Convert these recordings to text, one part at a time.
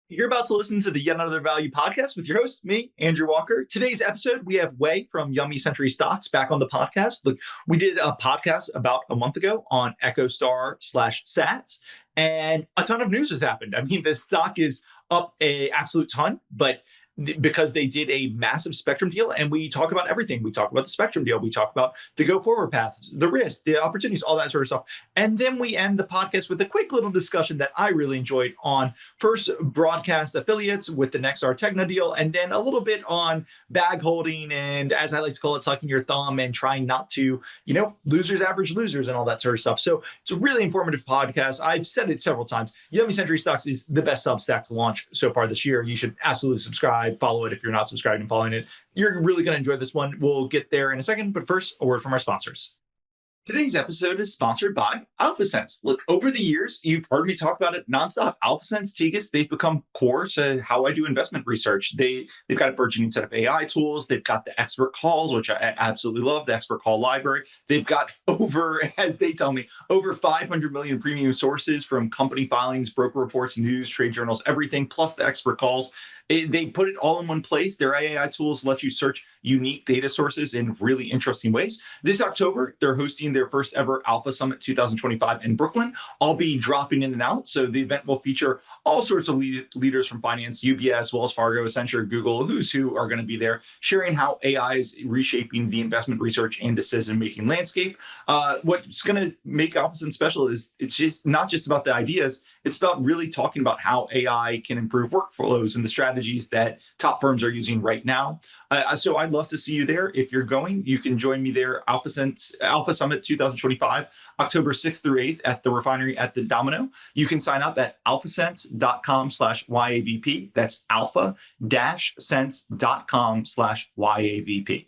You're about to listen to the Yet Another Value podcast with your host, me, Andrew Walker. Today's episode, we have Wei from Yummy Century Stocks back on the podcast. Look, we did a podcast about a month ago on Echostar/SATS, and a ton of news has happened. I mean, the stock is up a absolute ton, but because they did a massive spectrum deal, and we talk about everything. We talk about the spectrum deal. We talk about the go forward path, the risk, the opportunities, all that sort of stuff. And then we end the podcast with a quick little discussion that I really enjoyed on first broadcast affiliates with the Nexar Tegna deal, and then a little bit on bag holding and, as I like to call it, sucking your thumb and trying not to, losers average losers and all that sort of stuff. So it's a really informative podcast. I've said it several times. Yummy Century Stocks is the best Substack to launch so far this year. You should absolutely subscribe. Follow it if you're not subscribed and following it. You're really going to enjoy this one. We'll get there in a second, but first, a word from our sponsors. Today's episode is sponsored by AlphaSense. Look, over the years, you've heard me talk about it nonstop. AlphaSense, Tegas, they've become core to how I do investment research. They've got a burgeoning set of AI tools. They've got the expert calls, which I absolutely love, the expert call library. They've got as they tell me, over 500 million premium sources from company filings, broker reports, news, trade journals, everything, plus the expert calls. They put it all in one place. Their AI tools let you search unique data sources in really interesting ways. This October, they're hosting their first ever Alpha Summit 2025 in Brooklyn. I'll be dropping in and out. So the event will feature all sorts of leaders from finance, UBS, Wells Fargo, Accenture, Google, who's who are going to be there, sharing how AI is reshaping the investment research and decision-making landscape. What's going to make AlphaSense special is it's just not just about the ideas. It's about really talking about how AI can improve workflows and the strategies that top firms are using right now. So I'd love to see you there. If you're going, you can join me there, Alpha Summit 2025, October 6th through 8th at the refinery at the Domino. You can sign up at alphasense.com/YAVP. That's alpha-sense.com/YAVP.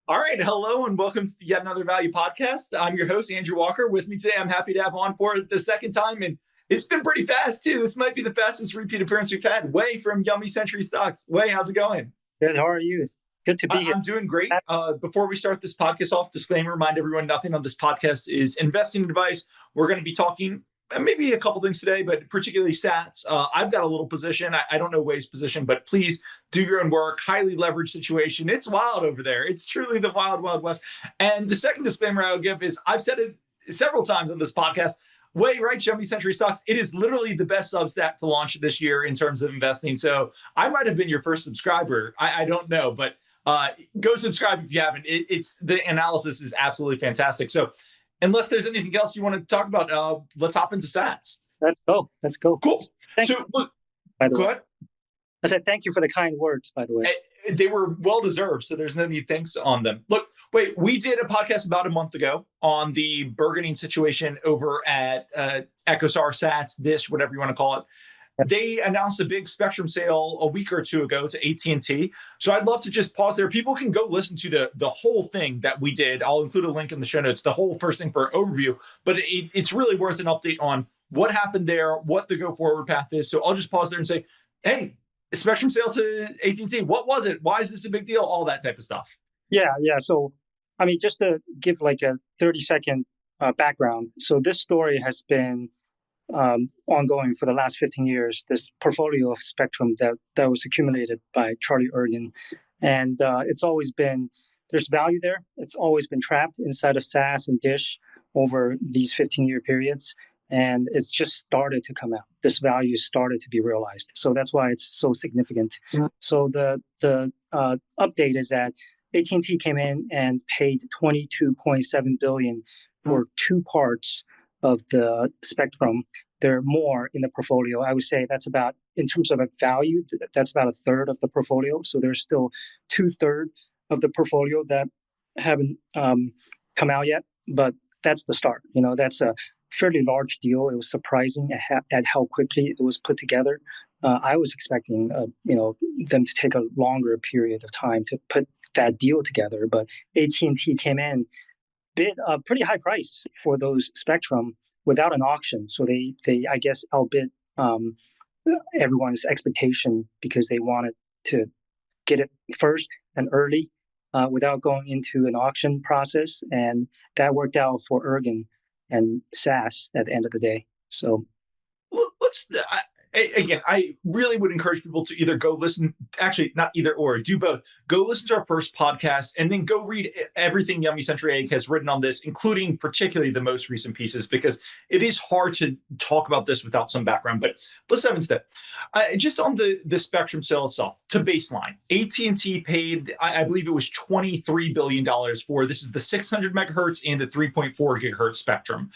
All right. Hello and welcome to Yet Another Value podcast. I'm your host, Andrew Walker. With me today, I'm happy to have on for the second time. And it's been pretty fast, too. This might be the fastest repeat appearance we've had. Wei from Yummy Century Stocks. Wei, how's it going? Good. How are you? Good to be here. I'm doing great. Before we start this podcast off, disclaimer, remind everyone nothing on this podcast is investing advice. We're going to be talking maybe a couple things today, but particularly SATS. I've got a little position. I don't know Wei's position, but please do your own work. Highly leveraged situation. It's wild over there. It's truly the wild, wild west. And the second disclaimer I'll give is I've said it several times on this podcast. Wei writes Yummy Century Stocks. It is literally the best Substack to launch this year in terms of investing. So I might have been your first subscriber. I don't know, but go subscribe if you haven't. It's the analysis is absolutely fantastic. So unless there's anything else you want to talk about, let's hop into SATS. Let's go. Cool. Thank you. Look, go ahead. I said thank you for the kind words, by the way. They were well-deserved, so there's no need thanks on them. Look, wait, we did a podcast about a month ago on the burgeoning situation over at Echostar, SATS, Dish, whatever you want to call it. They announced a big spectrum sale a week or two ago to AT&T. So I'd love to just pause there. People can go listen to the whole thing that we did. I'll include a link in the show notes, the whole first thing for an overview. But it's really worth an update on what happened there, what the go-forward path is. So I'll just pause there and say, hey, spectrum sale to AT&T, what was it? Why is this a big deal? All that type of stuff. Yeah. So, I mean, just to give like a 30-second background. So this story has been ongoing for the last 15 years, this portfolio of spectrum that was accumulated by Charlie Ergen. And it's always been, there's value there. It's always been trapped inside of SaaS and Dish over these 15-year periods. And it's just started to come out. This value started to be realized. So that's why it's so significant. Mm-hmm. So the update is that AT&T came in and paid $22.7 billion for two parts of the spectrum. There are more in the portfolio. I would say that's about, in terms of a value, that's about a third of the portfolio. So there's still 2/3 of the portfolio that haven't come out yet. But that's the start. That's a fairly large deal. It was surprising at how quickly it was put together. I was expecting, them to take a longer period of time to put that deal together. But AT&T came in, bid a pretty high price for those spectrum without an auction. So they I guess, outbid everyone's expectation because they wanted to get it first and early without going into an auction process. And that worked out for Ergen and SaaS at the end of the day. So again, I really would encourage people to either go listen, actually, not either or, do both. Go listen to our first podcast and then go read everything Yummy Century Egg has written on this, including particularly the most recent pieces, because it is hard to talk about this without some background. But let's have instead. Just on the spectrum sale itself, to baseline, AT&T paid, I believe it was $23 billion for, this is the 600 megahertz and the 3.4 gigahertz spectrum.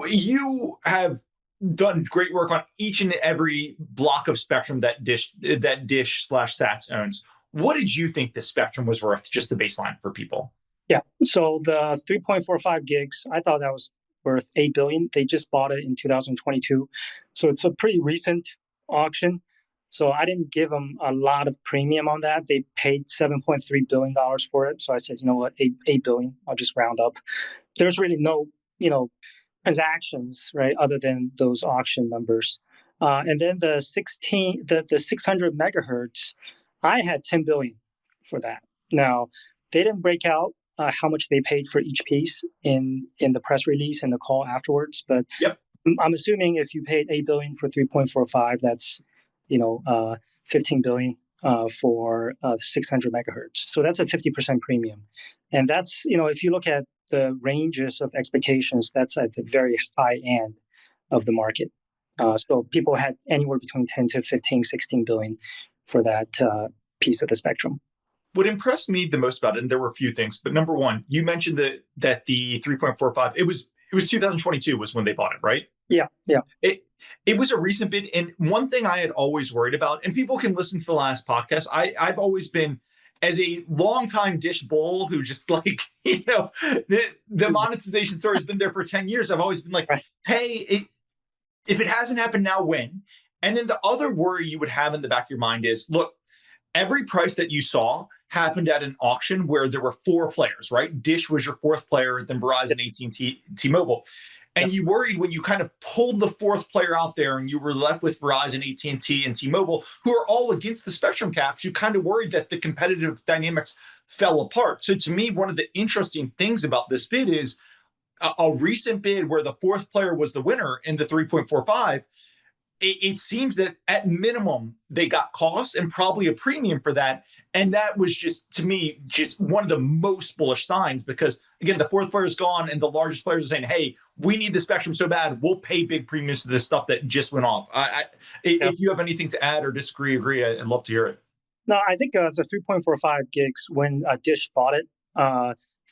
You have done great work on each and every block of spectrum that Dish/SATS owns. What did you think the spectrum was worth, just the baseline for people? Yeah. So the 3.45 gigs, I thought that was worth $8 billion. They just bought it in 2022. So it's a pretty recent auction. So I didn't give them a lot of premium on that. They paid $7.3 billion for it. So I said, you know what, $8 billion, I'll just round up. There's really no, transactions, right, other than those auction numbers. And then the 600 megahertz, I had 10 billion for that. Now, they didn't break out how much they paid for each piece in the press release and the call afterwards, but yep. I'm assuming if you paid 8 billion for 3.45, that's 15 billion for 600 megahertz. So that's a 50% premium. And that's, if you look at the ranges of expectations, that's at the very high end of the market. So people had anywhere between 10 to 15, 16 billion for that piece of the spectrum. What impressed me the most about it, and there were a few things, but number one, you mentioned that the 3.45, it was 2022 was when they bought it, right? Yeah. It was a recent bid. And one thing I had always worried about, and people can listen to the last podcast, I've always been, as a longtime Dish bull who just like, the monetization story has been there for 10 years. I've always been like, hey, if it hasn't happened now, when? And then the other worry you would have in the back of your mind is, look, every price that you saw happened at an auction where there were four players, right? Dish was your fourth player, then Verizon, AT&T, T-Mobile. And you worried when you kind of pulled the fourth player out there and you were left with Verizon, AT&T, and T-Mobile, who are all against the spectrum caps, you kind of worried that the competitive dynamics fell apart. So to me, one of the interesting things about this bid is a recent bid where the fourth player was the winner in the 3.45. It seems that at minimum, they got costs and probably a premium for that. And that was just, to me, just one of the most bullish signs because, again, the fourth player is gone and the largest players are saying, hey, we need the spectrum so bad, we'll pay big premiums to this stuff that just went off. If you have anything to add or disagree, agree, I'd love to hear it. No, I think the 3.45 gigs, when Dish bought it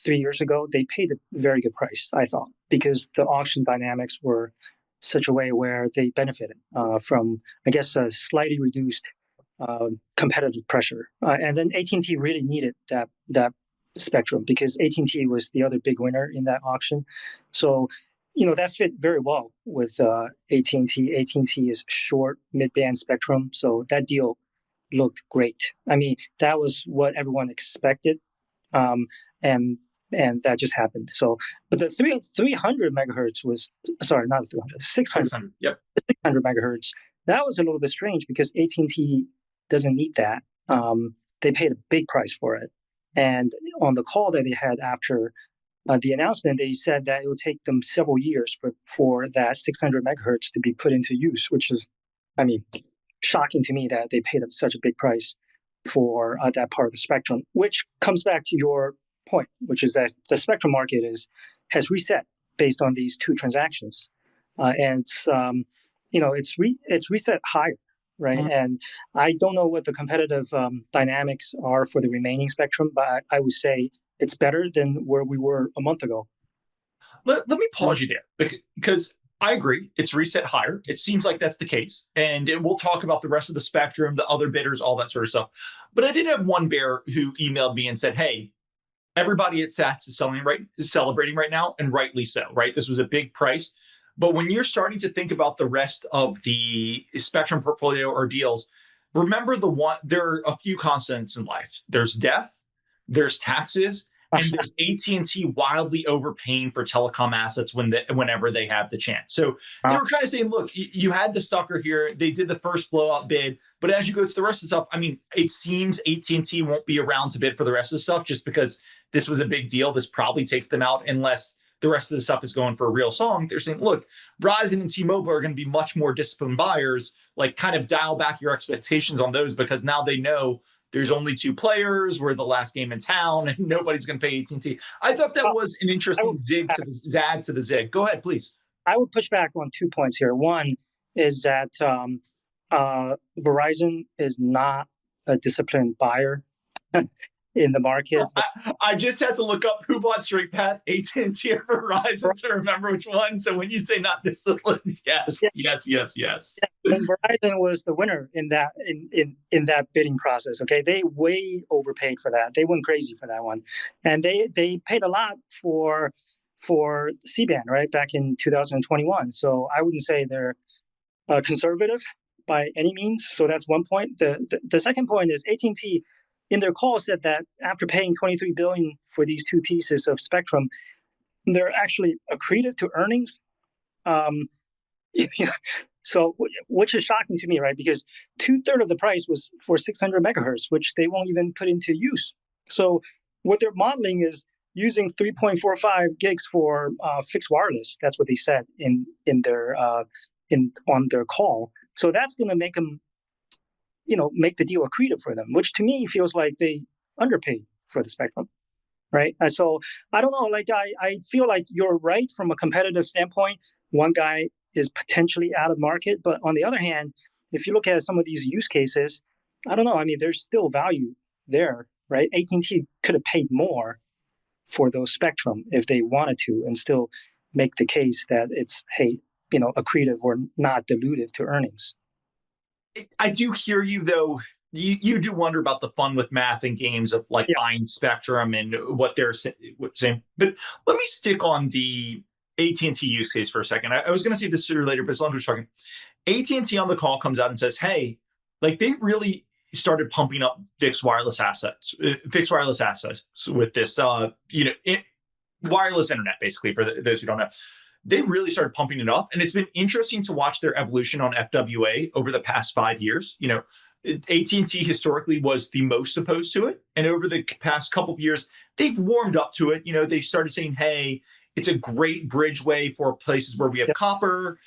3 years ago, they paid a very good price, I thought, because the auction dynamics were such a way where they benefited from, I guess, a slightly reduced competitive pressure. And then AT&T really needed that spectrum because AT&T was the other big winner in that auction. So, that fit very well with AT&T. AT&T is short mid-band spectrum. So that deal looked great. I mean, that was what everyone expected. And that just happened. So, but the 300 megahertz was, sorry, not 300, 600. Yep. 600 megahertz. That was a little bit strange because AT&T doesn't need that. They paid a big price for it. And on the call that they had after the announcement, they said that it would take them several years for that 600 megahertz to be put into use, which is, shocking to me that they paid such a big price for that part of the spectrum, which comes back to your point, which is that the spectrum market has reset based on these two transactions, and it's reset higher, right? Mm-hmm. And I don't know what the competitive dynamics are for the remaining spectrum, but I would say it's better than where we were a month ago. Let me pause you there because I agree it's reset higher. It seems like that's the case, and we'll talk about the rest of the spectrum, the other bidders, all that sort of stuff. But I did have one bear who emailed me and said, "Hey, everybody at SATS is celebrating right now, and rightly so, right? This was a big price. But when you're starting to think about the rest of the spectrum portfolio or deals, remember there are a few constants in life. There's death, there's taxes, and there's AT&T wildly overpaying for telecom assets whenever they have the chance. So they were kind of saying, look, you had the sucker here. They did the first blowout bid. But as you go to the rest of the stuff, it seems AT&T won't be around to bid for the rest of the stuff just because this was a big deal. This probably takes them out unless the rest of the stuff is going for a real song. They're saying, look, Verizon and T-Mobile are going to be much more disciplined buyers. Like, kind of dial back your expectations on those, because now they know there's only two players. We're the last game in town, and nobody's going to pay AT&T. I thought that was an interesting zag to the zig. Go ahead, please. I would push back on 2 points here. One is that Verizon is not a disciplined buyer in the market. I just had to look up who bought Straight Path, AT&T or Verizon, to remember which one. So when you say not disciplined, yes. And Verizon was the winner in that bidding process. Okay, they way overpaid for that. They went crazy for that one, and they paid a lot for C-band, right, back in 2021. So I wouldn't say they're conservative by any means. So that's one point. The second point is AT&T in their call said that after paying $23 billion for these two pieces of spectrum, they're actually accretive to earnings. So, which is shocking to me, right? Because 2/3 of the price was for 600 megahertz, which they won't even put into use. So what they're modeling is using 3.45 gigs for fixed wireless. That's what they said on their call. So that's going to make them, make the deal accretive for them, which to me feels like they underpaid for the spectrum, right? And so I don't know. Like I feel like you're right from a competitive standpoint. One guy is potentially out of market, but on the other hand, if you look at some of these use cases, I don't know. I mean, there's still value there, right? AT&T could have paid more for those spectrum if they wanted to, and still make the case that it's accretive or not dilutive to earnings. I do hear you, though. You do wonder about the fun with math and games of buying spectrum and what they're saying. But let me stick on the AT&T use case for a second. I was going to say this sooner or later, but as long as we're talking, AT&T on the call comes out and says, hey, they really started pumping up fixed wireless assets with this, wireless internet, basically, for those who don't know. They really started pumping it up, and it's been interesting to watch their evolution on FWA over the past 5 years. AT&T historically was the most opposed to it, and over the past couple of years, they've warmed up to it. They started saying, hey, it's a great bridgeway for places where we have copper.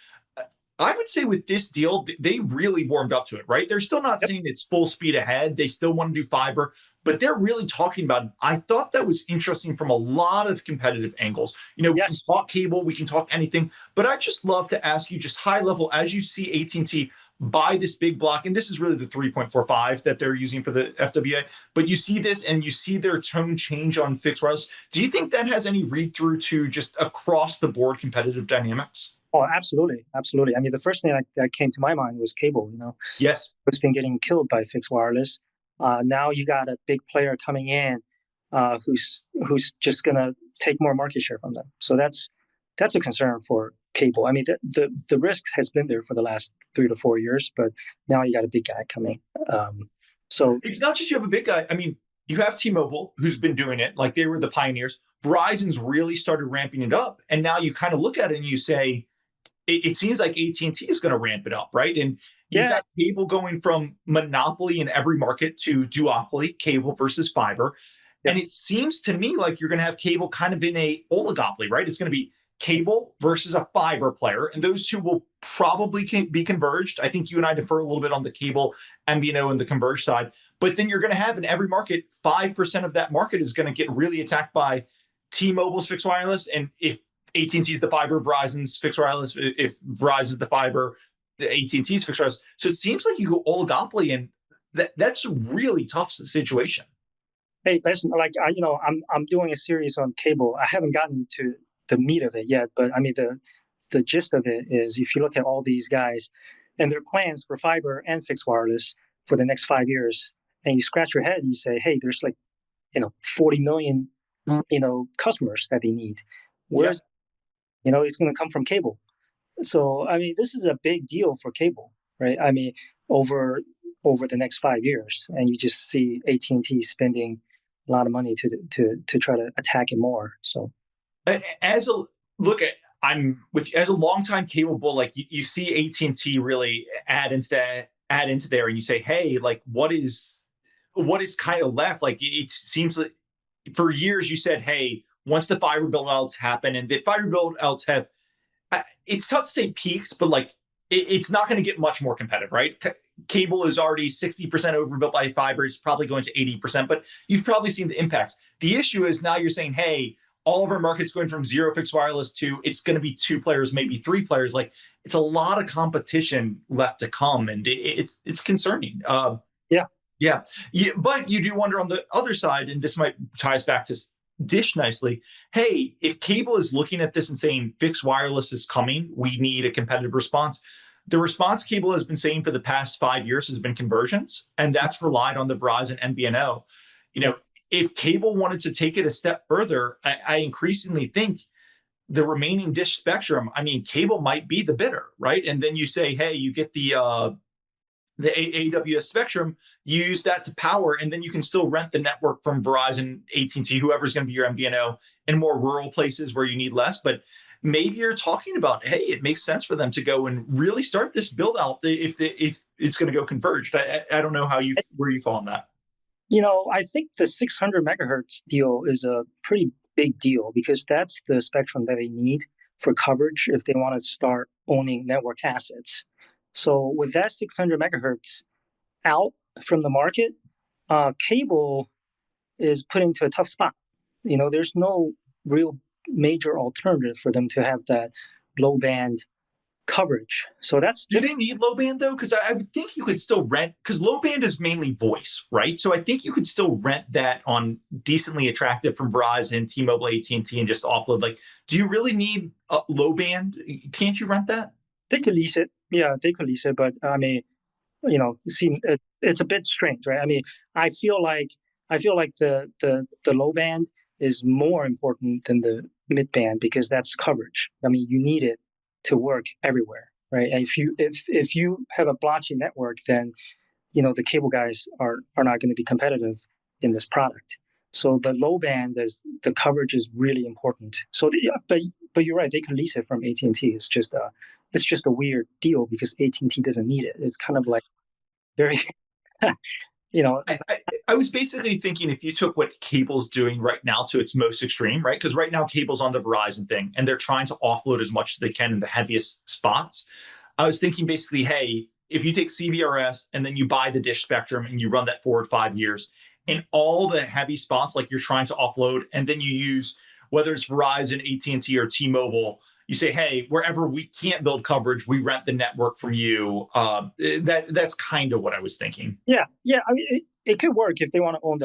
I would say with this deal, they really warmed up to it, right? They're still not saying it's full speed ahead. They still want to do fiber, but they're really talking about it. I thought that was interesting from a lot of competitive angles. We can talk cable, we can talk anything, but I just love to ask you just high level, as you see AT&T buy this big block, and this is really the 3.45 that they're using for the FWA, but you see this and you see their tone change on fixed wireless. Do you think that has any read through to just across the board competitive dynamics? Oh, absolutely. Absolutely. I mean, the first thing that came to my mind was cable, Yes. It's been getting killed by fixed wireless. Now you got a big player coming in who's just going to take more market share from them. So that's a concern for cable. I mean, the risk has been there for the last 3 to 4 years, but now you got a big guy coming. So it's not just you have a big guy. I mean, you have T-Mobile, who's been doing it, like they were the pioneers. Verizon's really started ramping it up, and now you kind of look at it and you say, it seems like AT&T is going to ramp it up, right? And you've got cable going from monopoly in every market to duopoly, cable versus fiber. And it seems to me like you're going to have cable kind of in a oligopoly, right? It's going to be cable versus a fiber player, and those two will probably be converged. I think you and I defer a little bit on the cable MVNO and the converged side, but then you're going to have in every market, 5% of that market is going to get really attacked by T-Mobile's fixed wireless. And if AT&T's the fiber, Verizon's fixed wireless. If Verizon's the fiber, the AT&T's fixed wireless. So it seems like you go oligopoly, and that's a really tough situation. Hey, listen, I'm doing a series on cable. I haven't gotten to the meat of it yet, but I mean the gist of it is, if you look at all these guys and their plans for fiber and fixed wireless for the next 5 years, and you scratch your head and you say, hey, there's 40 million customers that they need. Where's it's going to come from cable. So, I mean, this is a big deal for cable, right? I mean, over the next 5 years, and you just see AT&T spending a lot of money to try to attack it more. So, as a longtime cable bull, you see AT&T really add into there, and you say, hey, what is kind of left? It seems like for years you said, hey, once the fiber build-outs happen, and the fiber build-outs have, it's tough to say peaks, but like it's not going to get much more competitive, right? Cable is already 60% overbuilt by fiber. It's probably going to 80%, but you've probably seen the impacts. The issue is now you're saying, hey, all of our markets going from zero fixed wireless to it's going to be 2 players, maybe 3 players. Like it's a lot of competition left to come, and it's concerning. Yeah. Yeah. But you do wonder on the other side, and this might tie us back to Dish nicely. Hey, if cable is looking at this and saying fixed wireless is coming, we need a competitive response. The response cable has been saying for the past 5 years has been conversions, and that's relied on the Verizon MVNO. You know, if cable wanted to take it a step further, I increasingly think the remaining Dish spectrum, I mean, cable might be the bidder, right? And then you say, hey, you get the AWS spectrum, you use that to power, and then you can still rent the network from Verizon, AT&T, whoever's going to be your MVNO in more rural places where you need less. But maybe you're talking about, hey, it makes sense for them to go and really start this build out if it's going to go converged. I don't know where you fall on that. I think the 600 megahertz deal is a pretty big deal because that's the spectrum that they need for coverage if they want to start owning network assets. So with that 600 megahertz out from the market, cable is put into a tough spot. There's no real major alternative for them to have that low band coverage. So that's do they need low band though? Because I would think you could still rent, because low band is mainly voice, right? So I think you could still rent that on decently attractive from Verizon, T-Mobile, AT&T, and just offload. Like, do you really need a low band? Can't you rent that? They could lease it. Yeah, they could lease it, but I mean, it's a bit strange, right? I mean, I feel like the low band is more important than the mid band because that's coverage. I mean, you need it to work everywhere, right? And if you have a blotchy network, then the cable guys are not going to be competitive in this product. So the low band the coverage is really important. So but you're right, they can lease it from AT&T. It's just a weird deal because AT&T doesn't need it. It's kind of like very I was basically thinking if you took what cable's doing right now to its most extreme, right? Because right now cable's on the Verizon thing and they're trying to offload as much as they can in the heaviest spots. I was thinking basically, hey, if you take CBRS and then you buy the Dish spectrum and you run that forward 5 years, in all the heavy spots like you're trying to offload, and then you use whether it's Verizon, AT&T, or T-Mobile, you say, hey, wherever we can't build coverage, we rent the network from you. That's kind of what I was thinking. Yeah. I mean, it could work if they want to own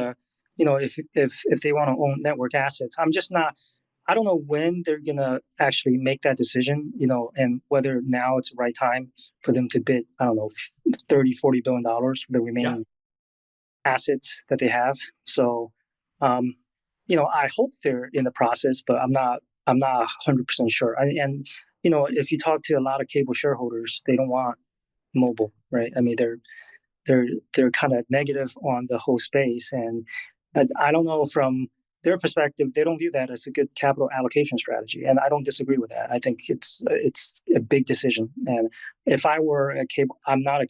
if they want to own network assets. I don't know when they're going to actually make that decision, and whether now it's the right time for them to bid, I don't know, $30-40 billion for the remaining assets that they have. So, I hope they're in the process, but I'm not 100% sure. And if you talk to a lot of cable shareholders, they don't want mobile, right? I mean, they're kind of negative on the whole space, and I don't know from their perspective, they don't view that as a good capital allocation strategy, and I don't disagree with that. I think it's a big decision. And if I were a cable, I'm not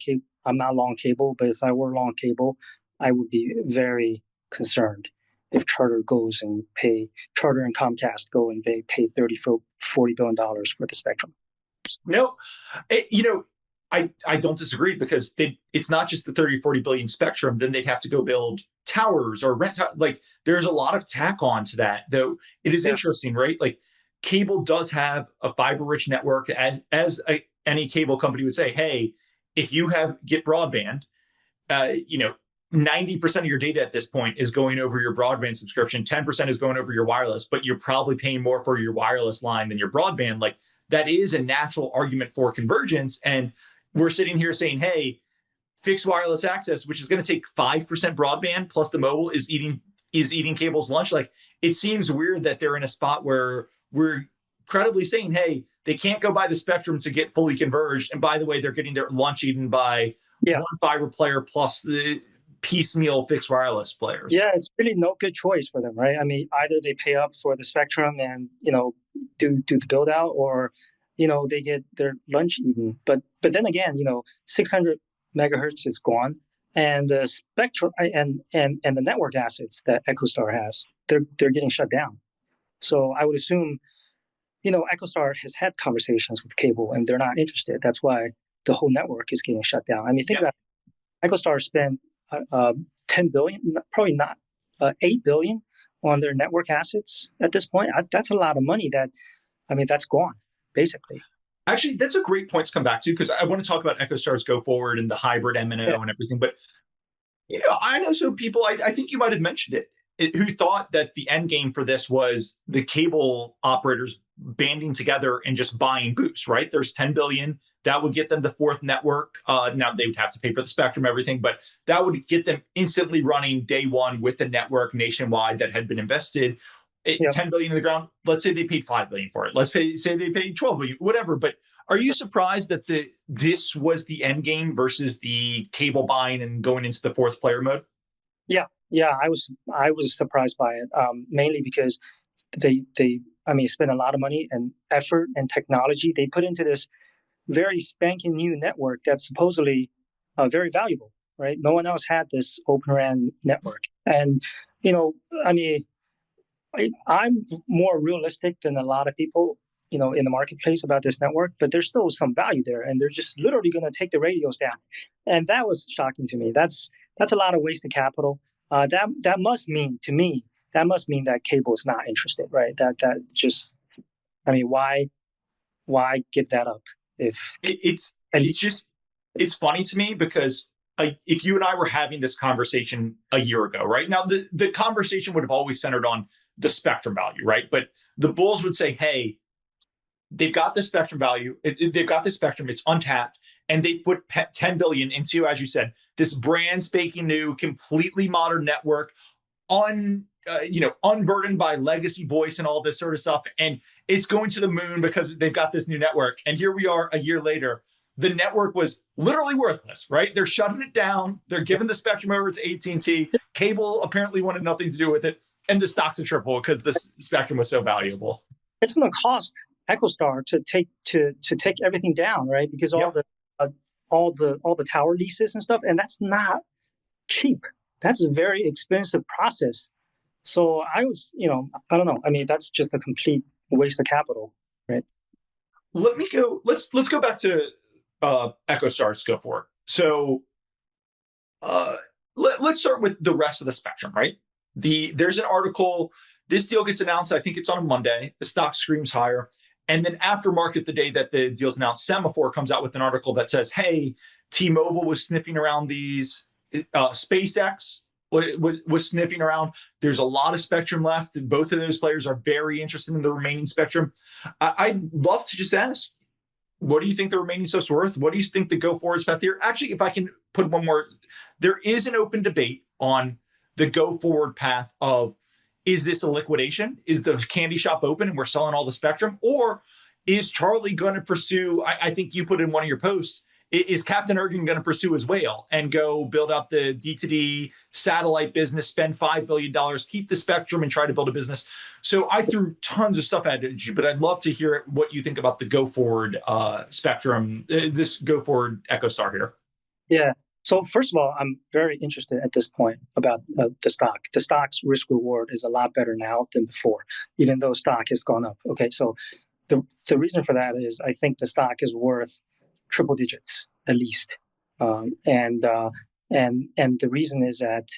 long cable, but if I were long cable, I would be very concerned if Charter and Comcast go and they pay $30-40 billion for the spectrum. No, I don't disagree because it's not just the 30-40 billion spectrum. Then they'd have to go build towers or rent. Like there's a lot of tack on to that, though. It is interesting, right? Like cable does have a fiber rich network, as any cable company would say. Hey, if you get broadband, 90% of your data at this point is going over your broadband subscription. 10% is going over your wireless, but you're probably paying more for your wireless line than your broadband. Like that is a natural argument for convergence. And we're sitting here saying, hey, fixed wireless access, which is going to take 5% broadband plus the mobile is eating cable's lunch. Like it seems weird that they're in a spot where we're credibly saying, hey, they can't go buy the spectrum to get fully converged. And by the way, they're getting their lunch eaten by one fiber player plus the piecemeal fixed wireless players. Yeah, it's really no good choice for them, right? I mean, either they pay up for the spectrum and do the build out, or they get their lunch eaten. But then again, 600 megahertz is gone, and the spectrum and the network assets that Echostar has, they're getting shut down. So I would assume, Echostar has had conversations with cable and they're not interested. That's why the whole network is getting shut down. I mean, think about it. Echostar spent 10 billion, probably not 8 billion on their network assets at this point. That's a lot of money that's gone, basically. Actually, that's a great point to come back to, because I want to talk about Echostar's go forward and the hybrid MNO and everything. But I know some people, I think you might have mentioned it, who thought that the end game for this was the cable operators banding together and just buying Boost, right? There's 10 billion that would get them the fourth network. Now they would have to pay for the spectrum, everything, but that would get them instantly running day one with the network nationwide that had been invested. 10 billion in the ground. Let's say they paid 5 billion for it. Say they paid 12 billion, whatever. But are you surprised that this was the end game versus the cable buying and going into the fourth player mode? Yeah, I was surprised by it, mainly because they spent a lot of money and effort and technology they put into this very spanking new network that's supposedly very valuable, right? No one else had this Open RAN network, and I'm more realistic than a lot of people, in the marketplace about this network, but there's still some value there, and they're just literally going to take the radios down, and that was shocking to me. That's a lot of wasted capital. That must mean to me that cable is not interested, right? That just, why give that up if it's funny to me because if you and I were having this conversation a year ago, right now, the conversation would have always centered on the spectrum value, right? But the bulls would say, hey, they've got the spectrum value, they've got the spectrum, it's untapped, and they put 10 billion into, as you said, this brand spanking new, completely modern network, unburdened by legacy voice and all this sort of stuff, and it's going to the moon because they've got this new network. And here we are a year later. The network was literally worthless, right? They're shutting it down. They're giving the spectrum over to AT&T. Cable apparently wanted nothing to do with it, and the stocks are triple because the spectrum was so valuable. It's going to cost Echostar to take everything down, right? Because all the tower leases and stuff, and that's not cheap. That's a very expensive process. So I was, I don't know. I mean, that's just a complete waste of capital, right? Let's go back to Echostar's go forward. So let's start with the rest of the spectrum, right? There's an article. This deal gets announced. I think it's on a Monday. The stock screams higher. And then after market, the day that the deal's announced, Semaphore comes out with an article that says, hey, T-Mobile was sniffing around these. SpaceX was sniffing around. There's a lot of spectrum left. Both of those players are very interested in the remaining spectrum. I'd love to just ask, what do you think the remaining stuff's worth? What do you think the go forward path here? Actually, if I can put one more, there is an open debate on the go forward path of, is this a liquidation? Is the candy shop open and we're selling all the spectrum? Or is Charlie going to pursue, I think you put in one of your posts, is Captain Ergen going to pursue his whale and go build up the D2D satellite business, spend $5 billion, keep the spectrum, and try to build a business? So I threw tons of stuff at you, but I'd love to hear what you think about the go forward spectrum, this go forward Echostar here. Yeah. So first of all, I'm very interested at this point about the stock. The stock's risk reward is a lot better now than before, even though stock has gone up. Okay, so the reason for that is I think the stock is worth triple digits at least, and the reason is that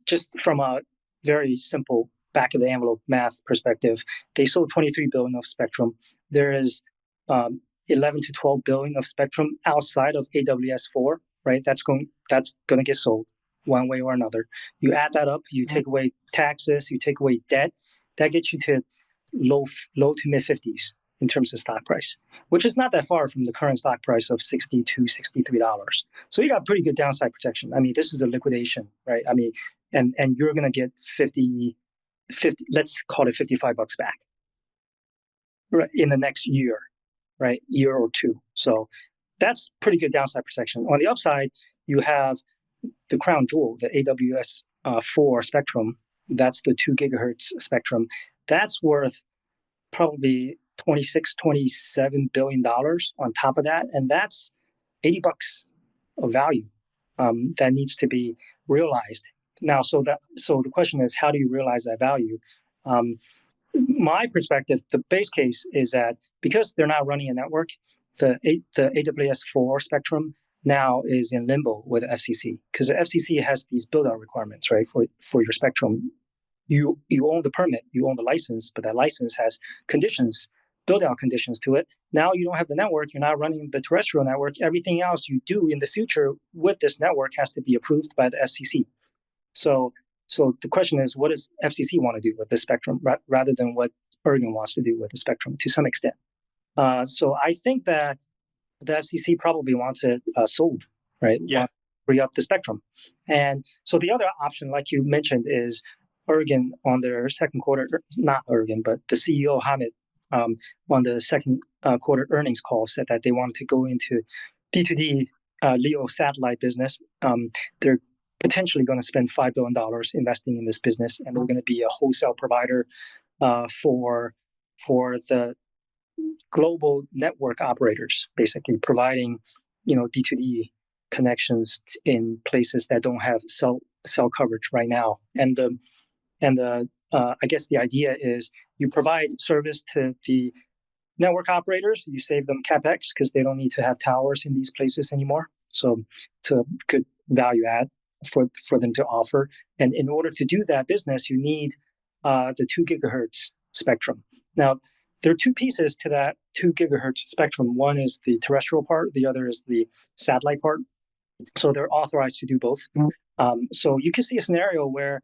just from a very simple back of the envelope math perspective, they sold 23 billion of spectrum. There is 11 to 12 billion of spectrum outside of AWS4. Right, that's going to get sold one way or another. You add that up, you take away taxes, you take away debt, that gets you to low to mid 50s in terms of stock price, which is not that far from the current stock price of $60 to $63. So you got pretty good downside protection. I mean, this is a liquidation, right? I mean, and you're going to get 50, let's call it $55 back, right, in the next year, right, year or two. So that's pretty good downside protection. On the upside, you have the crown jewel, the AWS4 spectrum. That's the 2 gigahertz spectrum. That's worth probably $27 billion on top of that, and that's $80 of value that needs to be realized now. So the question is, how do you realize that value? my perspective, the base case is that because they're not running a network, the AWS4 spectrum now is in limbo with the FCC, because the FCC has these build-out requirements, right, for your spectrum. You own the permit, you own the license, but that license has conditions, build-out conditions to it. Now you don't have the network, you're not running the terrestrial network. Everything else you do in the future with this network has to be approved by the FCC. So the question is, what does FCC want to do with the spectrum rather than what Oregon wants to do with the spectrum to some extent? So I think that the FCC probably wants it sold, right? Yeah. Free up the spectrum. And so the other option, like you mentioned, is Oregon on their second quarter, not Oregon, but the CEO, Hamid, on the second quarter earnings call said that they wanted to go into D2D LEO satellite business. They're potentially going to spend $5 billion investing in this business, and they're going to be a wholesale provider for the global network operators, basically providing, D2D connections in places that don't have cell coverage right now. And I guess the idea is you provide service to the network operators, you save them capex because they don't need to have towers in these places anymore. So it's a good value add for them to offer. And in order to do that business, you need the 2 gigahertz spectrum. Now, there are two pieces to that 2 gigahertz spectrum. One is the terrestrial part, the other is the satellite part. So they're authorized to do both. So you can see a scenario where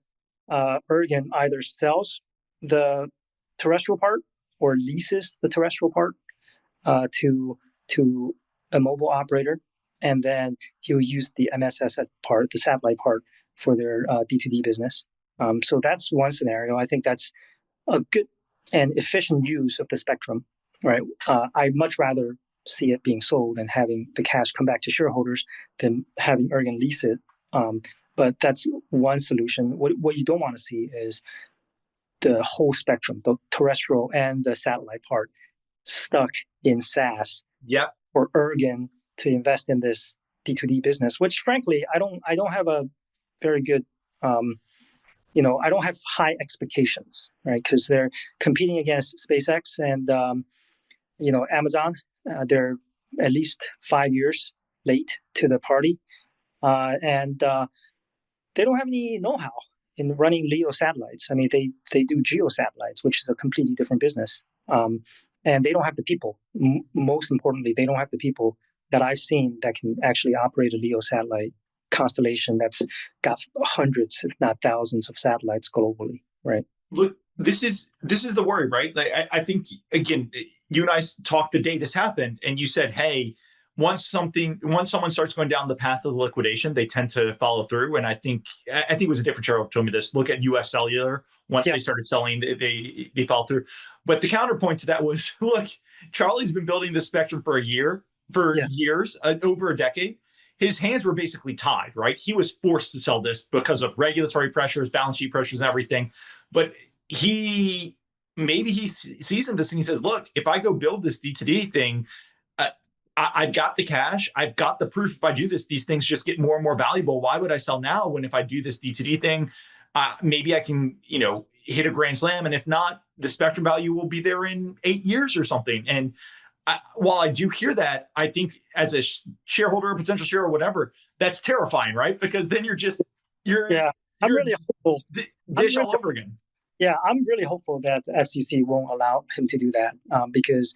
Oregon either sells the terrestrial part or leases the terrestrial part to a mobile operator, and then he will use the MSS part, the satellite part, for their D2D business. So that's one scenario. I think that's a good and efficient use of the spectrum, right? I'd much rather see it being sold and having the cash come back to shareholders than having Oregon lease it. But that's one solution. What you don't want to see is the whole spectrum, the terrestrial and the satellite part, stuck in SATS. Yeah. For Oregon to invest in this D2D business, which frankly, I don't have a very good, I don't have high expectations, right? Because they're competing against SpaceX and, Amazon. They're at least 5 years late to the party. And they don't have any know-how in running LEO satellites. I mean, they do geo satellites, which is a completely different business. And they don't have the people. Most importantly, they don't have the people that I've seen that can actually operate a LEO satellite constellation that's got hundreds, if not thousands, of satellites globally, right? Look, this is the worry, right? Like, I think, again, you and I talked the day this happened, and you said, hey, once someone starts going down the path of liquidation, they tend to follow through. And I think it was a different shareholder who told me this. Look at US Cellular. Once they started selling, they fall through. But the counterpoint to that was, look, Charlie's been building this spectrum for years, over a decade. His hands were basically tied, right? He was forced to sell this because of regulatory pressures, balance sheet pressures, and everything. But he sees in this and he says, look, if I go build this D2D thing, I've got the cash. I've got the proof. If I do this, these things just get more and more valuable. Why would I sell now when if I do this D2D thing, maybe I can, hit a grand slam. And if not, the spectrum value will be there in 8 years or something. And while I do hear that, I think as a shareholder, potential shareholder, whatever, that's terrifying, right? Because then you're I'm really hopeful. Dish all over again. Yeah, I'm really hopeful that the FCC won't allow him to do that because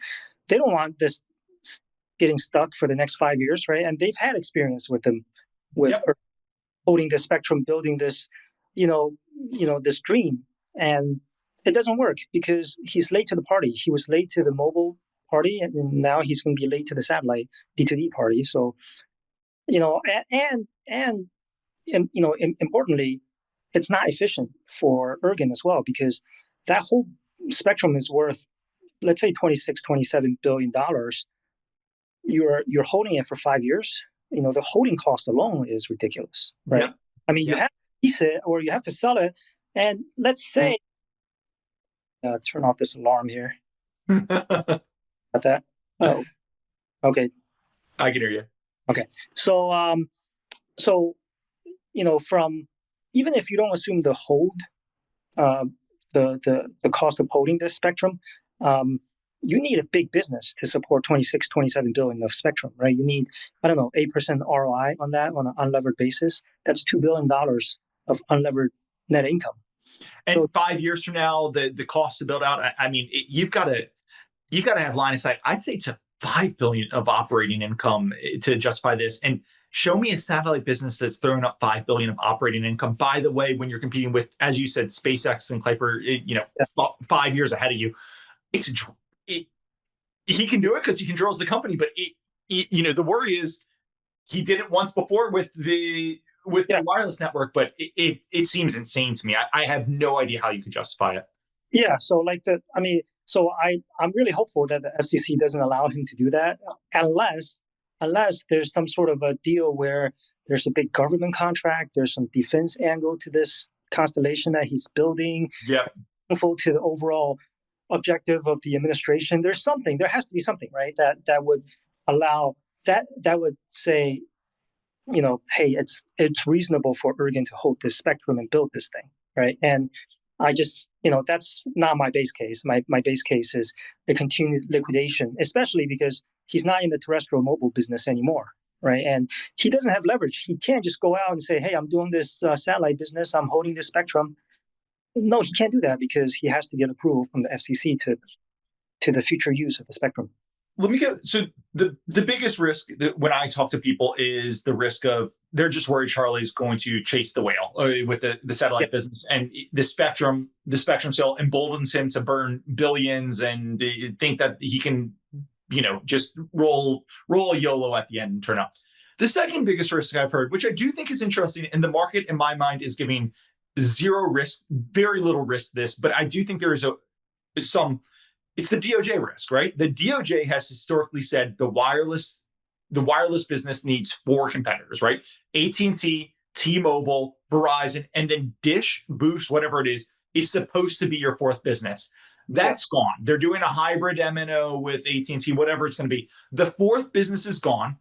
they don't want this getting stuck for the next 5 years, right? And they've had experience with them, holding the spectrum, building this, this dream, and it doesn't work because he's late to the party. He was late to the mobile party, and now he's going to be late to the satellite D2D party. So, importantly, it's not efficient for Oregon as well because that whole spectrum is worth, let's say, $27 billion. You're holding it for 5 years. The holding cost alone is ridiculous, right? Yeah. I mean, you have to lease it or you have to sell it. And let's say, turn off this alarm here. Got that? Oh, okay. I can hear you. Okay. So, from even if you don't assume the hold, the cost of holding this spectrum, you need a big business to support 26, 27 billion of spectrum, right? You need, I don't know, 8% ROI on that on an unlevered basis. That's $2 billion of unlevered net income. And so, 5 years from now, the cost to build out, I mean, you've got to have line of sight, I'd say, to 5 billion of operating income to justify this. And show me a satellite business that's throwing up 5 billion of operating income. By the way, when you're competing with, as you said, SpaceX and Kuiper, 5 years ahead of you, he can do it because he controls the company. But the worry is he did it once before with the wireless network, but it seems insane to me. I have no idea how you could justify it. Yeah. So I'm really hopeful that the FCC doesn't allow him to do that unless there's some sort of a deal where there's a big government contract, there's some defense angle to this constellation that he's building. Yep. To the overall objective of the administration. There has to be something, right? That would allow that would say, hey, it's reasonable for Ergen to hold this spectrum and build this thing, right? And I just, that's not my base case. My base case is a continued liquidation, especially because he's not in the terrestrial mobile business anymore, right? And he doesn't have leverage. He can't just go out and say, hey, I'm doing this satellite business. I'm holding this spectrum. No, he can't do that because he has to get approval from the FCC to the future use of the spectrum. Let me go. So the biggest risk when I talk to people is the risk of they're just worried Charlie's going to chase the whale with the satellite business, and the spectrum sale emboldens him to burn billions and think that he can, just roll a YOLO at the end and turn up. The second biggest risk I've heard, which I do think is interesting, and the market in my mind is giving zero risk, very little risk to this, but I do think there is it's the DOJ risk, right? The DOJ has historically said the wireless business needs 4 competitors, right? AT&T, T-Mobile, Verizon, and then Dish, Boost, whatever it is supposed to be your 4th business. That's gone. They're doing a hybrid MNO with AT&T, whatever it's going to be. The 4th business is gone.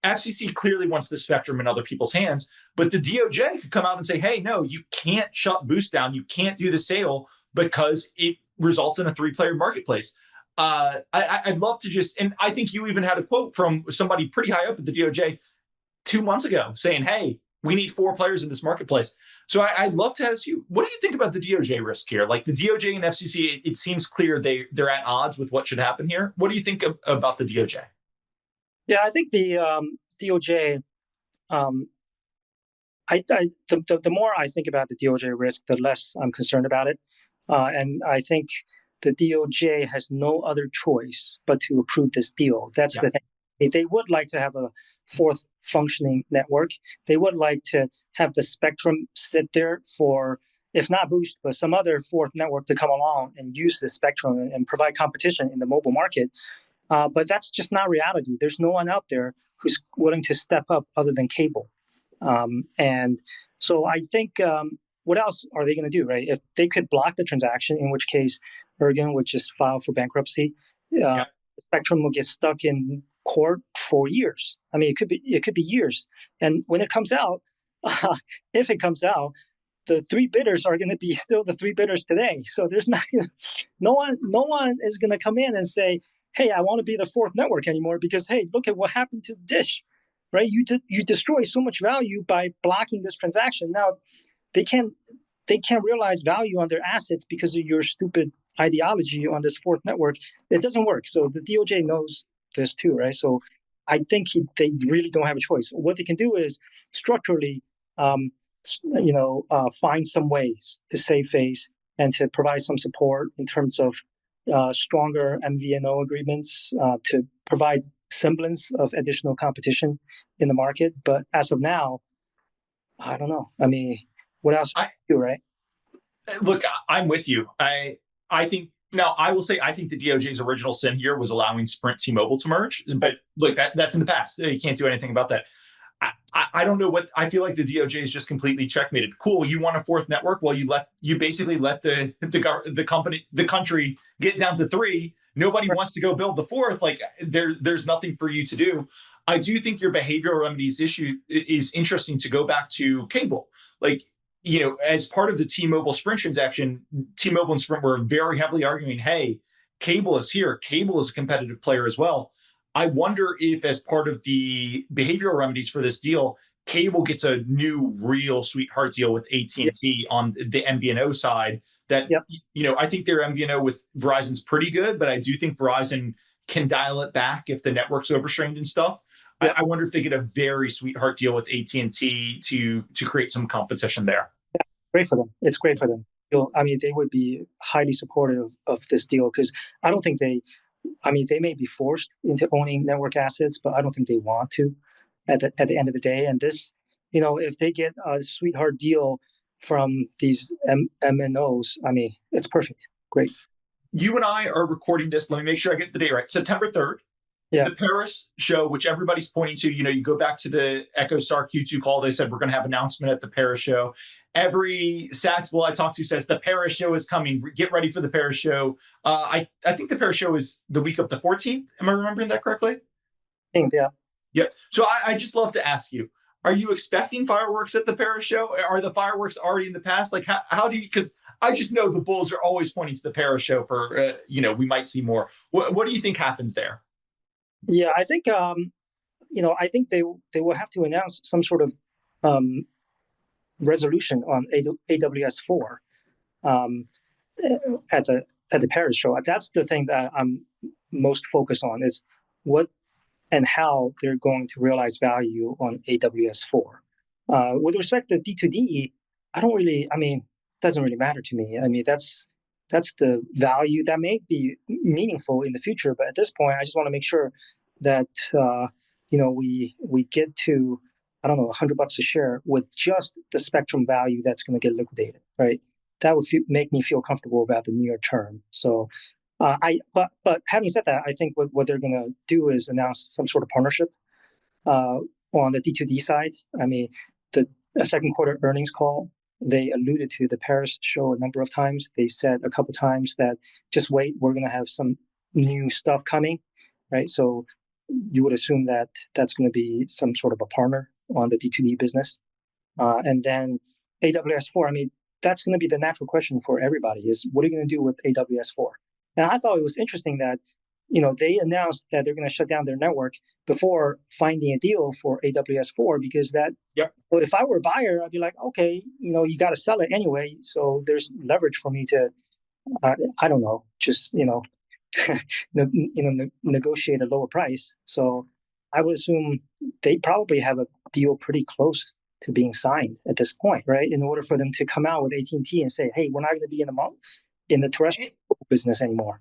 FCC clearly wants the spectrum in other people's hands, but the DOJ could come out and say, hey, no, you can't shut Boost down. You can't do the sale because it results in a 3-player marketplace. I'd love to and I think you even had a quote from somebody pretty high up at the DOJ 2 months ago saying, hey, we need 4 players in this marketplace. So I'd love to ask you, what do you think about the DOJ risk here? Like the DOJ and FCC, it seems clear they're at odds with what should happen here. What do you think about the DOJ? Yeah, I think the DOJ. The more I think about the DOJ risk, the less I'm concerned about it, and I think the DOJ has no other choice but to approve this deal. That's the thing. They would like to have a 4th functioning network. They would like to have the spectrum sit there for, if not Boost, but some other 4th network to come along and use the spectrum and provide competition in the mobile market. But that's just not reality. There's no one out there who's willing to step up other than cable. And so I think, what else are they going to do, right? If they could block the transaction, in which case Ergen would just file for bankruptcy, the spectrum will get stuck in court for years. I mean, it could be years. And when it comes out, if it comes out, the 3 bidders are going to be still the 3 bidders today. So there's no one is going to come in and say, hey, I want to be the 4th network anymore because, hey, look at what happened to Dish, right? You destroy so much value by blocking this transaction. Now, they can't realize value on their assets because of your stupid ideology on this 4th network. It doesn't work. So the DOJ knows this too, right? So I think they really don't have a choice. What they can do is structurally, find some ways to save face and to provide some support in terms of stronger MVNO agreements to provide semblance of additional competition in the market. But as of now, I don't know. I mean, what else do you do, right? Look, I'm with you. I think now I will say I think the DOJ's original sin here was allowing Sprint T-Mobile to merge. But look, that's in the past. You can't do anything about that. I don't know what I feel like the DOJ is just completely checkmated. Cool, you want a 4th network? Well, you basically let the country get down to 3. Nobody wants to go build the 4th. Like there's nothing for you to do. I do think your behavioral remedies issue is interesting to go back to cable. Like as part of the T-Mobile Sprint transaction, T-Mobile and Sprint were very heavily arguing, hey, cable is here. Cable is a competitive player as well. I wonder if, as part of the behavioral remedies for this deal, cable gets a new real sweetheart deal with AT&T on the MVNO side. That, I think their MVNO with Verizon's pretty good, but I do think Verizon can dial it back if the network's overstrained and stuff. I wonder if they get a very sweetheart deal with AT&T to create some competition there. Great for them. It's great for them. They would be highly supportive of this deal because I don't think they may be forced into owning network assets, but I don't think they want to at the end of the day. And this, if they get a sweetheart deal from these MNOs, it's perfect. Great. You and I are recording this. Let me make sure I get the date right. September 3rd. Yeah. The Paris show, which everybody's pointing to, you go back to the Echostar Q2 call, they said we're going to have an announcement at the Paris show. Every SATS I talk to says the Paris show is coming. Get ready for the Paris show. I think the Paris show is the week of the 14th. Am I remembering that correctly? I think, yeah. Yep. So I just love to ask you, are you expecting fireworks at the Paris show? Are the fireworks already in the past? Like, how do you, because I just know the Bulls are always pointing to the Paris show for, we might see more. What do you think happens there? Yeah, I think I think they will have to announce some sort of resolution on AWS 4 at the Paris show. That's the thing that I'm most focused on is what and how they're going to realize value on AWS 4. With respect to D2D, doesn't really matter to me. That's the value that may be meaningful in the future. But at this point, I just want to make sure that we get to, I don't know, $100 a share with just the spectrum value that's going to get liquidated, right? That would make me feel comfortable about the near term. So, but having said that, I think what they're going to do is announce some sort of partnership on the D2D side. The second quarter earnings call, they alluded to the Paris show a number of times. They said a couple of times that just wait, we're going to have some new stuff coming, right? So you would assume that that's going to be some sort of a partner on the D2D business. And then AWS 4, that's going to be the natural question for everybody is what are you going to do with AWS 4? And I thought it was interesting that, they announced that they're going to shut down their network before finding a deal for AWS 4 because well, if I were a buyer, I'd be like, okay, you got to sell it anyway. So there's leverage for me to, I don't know, just, negotiate a lower price. So I would assume they probably have a deal pretty close to being signed at this point, right? In order for them to come out with AT&T and say, hey, we're not going to be in the terrestrial business anymore.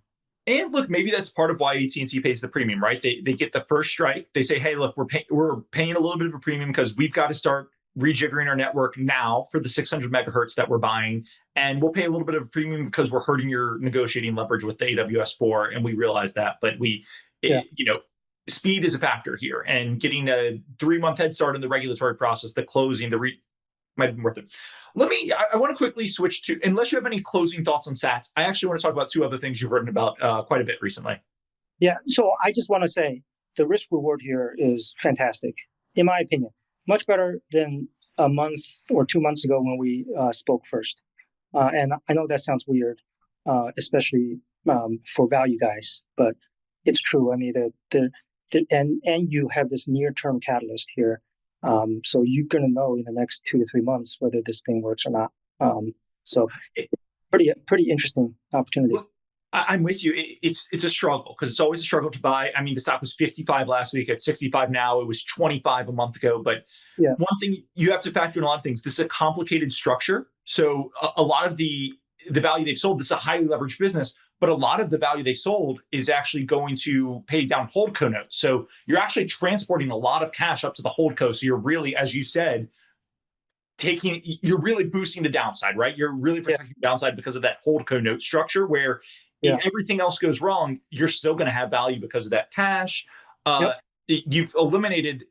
And look, maybe that's part of why AT&T pays the premium, right? They get the first strike. They say, hey, look, we're paying a little bit of a premium because we've got to start rejiggering our network now for the 600 megahertz that we're buying. And we'll pay a little bit of a premium because we're hurting your negotiating leverage with the AWS 4. And we realize that. But speed is a factor here. And getting a 3-month head start in the regulatory process, the closing, might be worth it. I want to quickly switch to, unless you have any closing thoughts on SATS, I actually want to talk about 2 other things you've written about quite a bit recently. Yeah, so I just want to say the risk reward here is fantastic, in my opinion. Much better than a month or 2 months ago when we spoke first. And I know that sounds weird, especially for value guys, but it's true. And you have this near-term catalyst here. So you're going to know in the next 2 to 3 months whether this thing works or not. So pretty interesting opportunity. Look, I'm with you. It's a struggle because it's always a struggle to buy. The stock was 55 last week at 65 now. It was 25 a month ago. But one thing you have to factor in a lot of things. This is a complicated structure. So a lot of the value they've sold, this is a highly leveraged business. But a lot of the value they sold is actually going to pay down holdco notes. So you're actually transporting a lot of cash up to the holdco. So you're really, as you said, you're really boosting the downside, right? You're really protecting the downside because of that holdco note structure where if everything else goes wrong, you're still going to have value because of that cash. You've eliminated,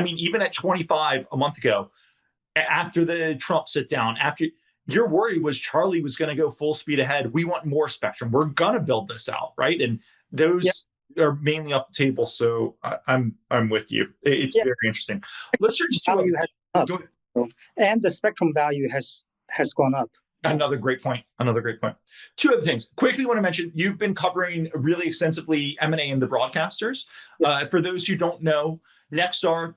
even at 25 a month ago, after the Trump sit down, your worry was Charlie was going to go full speed ahead. We want more spectrum. We're going to build this out, right? And those are mainly off the table. So I'm with you. It's very interesting. Let's turn to and the spectrum value has has gone up. Another great point. Another great point. Two other things. Quickly want to mention, you've been covering really extensively M&A in the broadcasters. For those who don't know, Nexstar,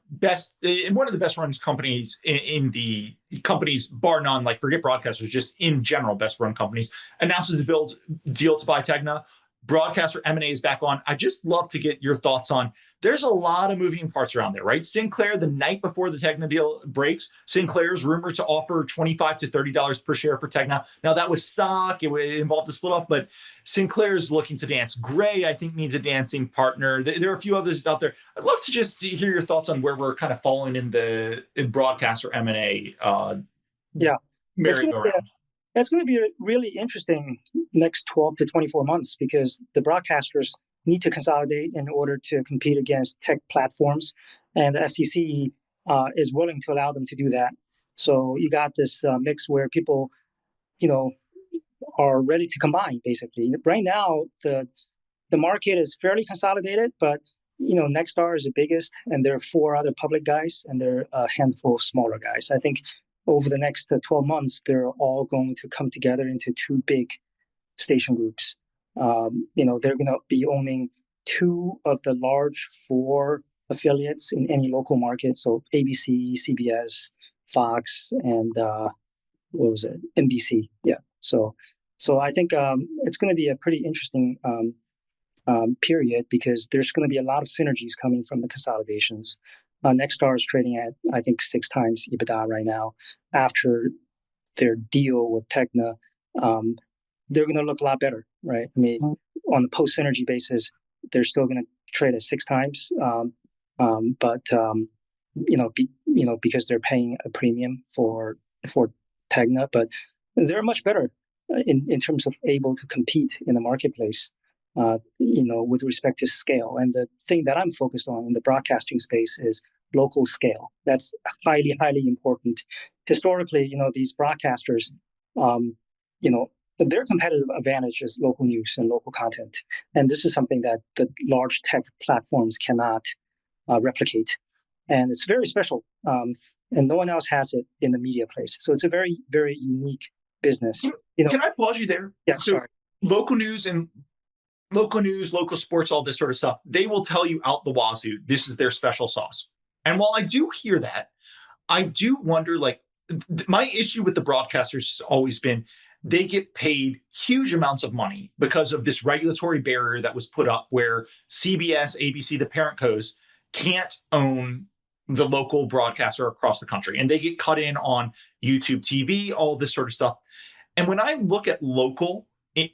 one of the best run companies in the companies, bar none, like forget broadcasters, just in general, best run companies, announces to build deal to buy Tegna. Broadcaster M&A is back on. I just love to get your thoughts on, there's a lot of moving parts around there, right? Sinclair, the night before the Tegna deal breaks, Sinclair's rumored to offer $25 to $30 per share for Tegna. Now, that was stock. It involved a split off, but Sinclair's looking to dance. Gray, I think, needs a dancing partner. There are a few others out there. I'd love to just hear your thoughts on where we're kind of falling in broadcaster M&A merry-go-round. It's going to be really interesting next 12 to 24 months because the broadcasters need to consolidate in order to compete against tech platforms, and the FCC is willing to allow them to do that. So you got this mix where people, are ready to combine. Basically, right now the market is fairly consolidated, but Nexstar is the biggest, and there are 4 other public guys, and there are a handful of smaller guys. I think over the next 12 months, they're all going to come together into 2 big station groups. They're going to be owning 2 of the large 4 affiliates in any local market. So ABC, CBS, Fox, and NBC. Yeah. So I think it's going to be a pretty interesting period because there's going to be a lot of synergies coming from the consolidations. Nexstar is trading at, I think, 6 times EBITDA right now. After their deal with Tegna, they're going to look a lot better, right? I mean, on the post-synergy basis, they're still going to trade at 6 times, because they're paying a premium for Tegna, but they're much better in terms of able to compete in the marketplace. With respect to scale. And the thing that I'm focused on in the broadcasting space is local scale. That's highly, highly important. Historically, these broadcasters, their competitive advantage is local news and local content. And this is something that the large tech platforms cannot replicate. And it's very special. And no one else has it in the media place. So it's a very, very unique business. Can I pause you there? Yeah, so sorry. Local news, local sports, all this sort of stuff, they will tell you out the wazoo, this is their special sauce. And while I do hear that, I do wonder, my issue with the broadcasters has always been they get paid huge amounts of money because of this regulatory barrier that was put up where CBS, ABC, the parent co's can't own the local broadcaster across the country. And they get cut in on YouTube TV, all this sort of stuff. And when I look at local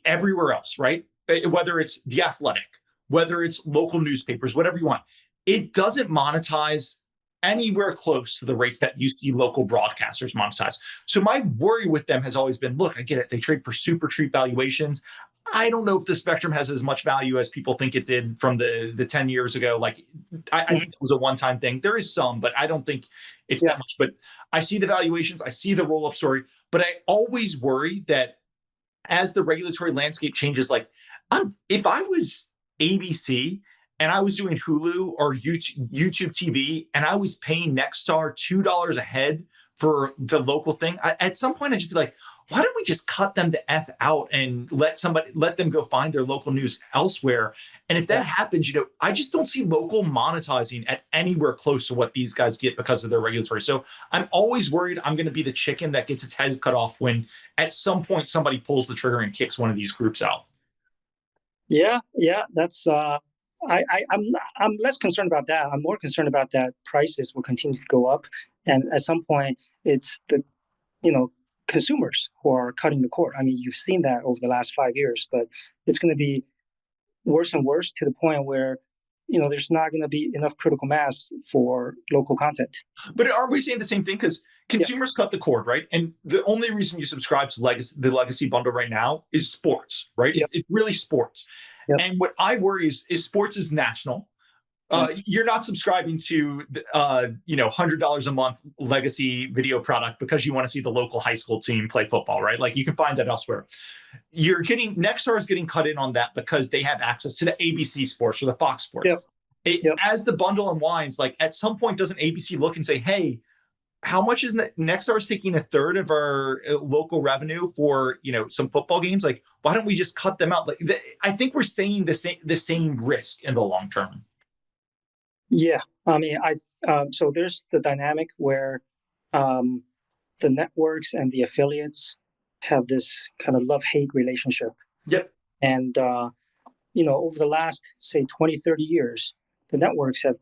everywhere else, right? Whether it's The Athletic, whether it's local newspapers, whatever you want, it doesn't monetize anywhere close to the rates that you see local broadcasters monetize. So my worry with them has always been, look, I get it. They trade for super cheap valuations. I don't know if the spectrum has as much value as people think it did from the 10 years ago. I think it was a one-time thing. There is some, but I don't think it's that much. But I see the valuations. I see the roll-up story. But I always worry that as the regulatory landscape changes, if I was ABC and I was doing Hulu or YouTube TV and I was paying Nexstar $2 a head for the local thing, at some point I'd just be like, why don't we just cut them the F out and let them go find their local news elsewhere? And if that happens, I just don't see local monetizing at anywhere close to what these guys get because of their regulatory. So I'm always worried I'm going to be the chicken that gets its head cut off when at some point somebody pulls the trigger and kicks one of these groups out. Yeah, that's I'm less concerned about that. I'm more concerned about that prices will continue to go up, and at some point, it's the consumers who are cutting the cord. I mean, you've seen that over the last 5 years, but it's going to be worse and worse to the point where there's not going to be enough critical mass for local content. But are we saying the same thing? Because consumers cut the cord, right? And the only reason you subscribe to the legacy bundle right now is sports, right? Yep. It's really sports. Yep. And what I worry is sports is national. You're not subscribing to $100 a month legacy video product because you want to see the local high school team play football, right? You can find that elsewhere. Nexstar is getting cut in on that because they have access to the ABC Sports or the Fox Sports. Yep. As the bundle unwinds, at some point, doesn't ABC look and say, hey, how much is Nexstar taking a third of our local revenue for some football games? Like, why don't we just cut them out? Like, I think we're saying the same risk in the long term. Yeah, I mean, so there's the dynamic where um, the networks and the affiliates have this kind of love-hate relationship. Yep. And, over the last, say, 20, 30 years, the networks have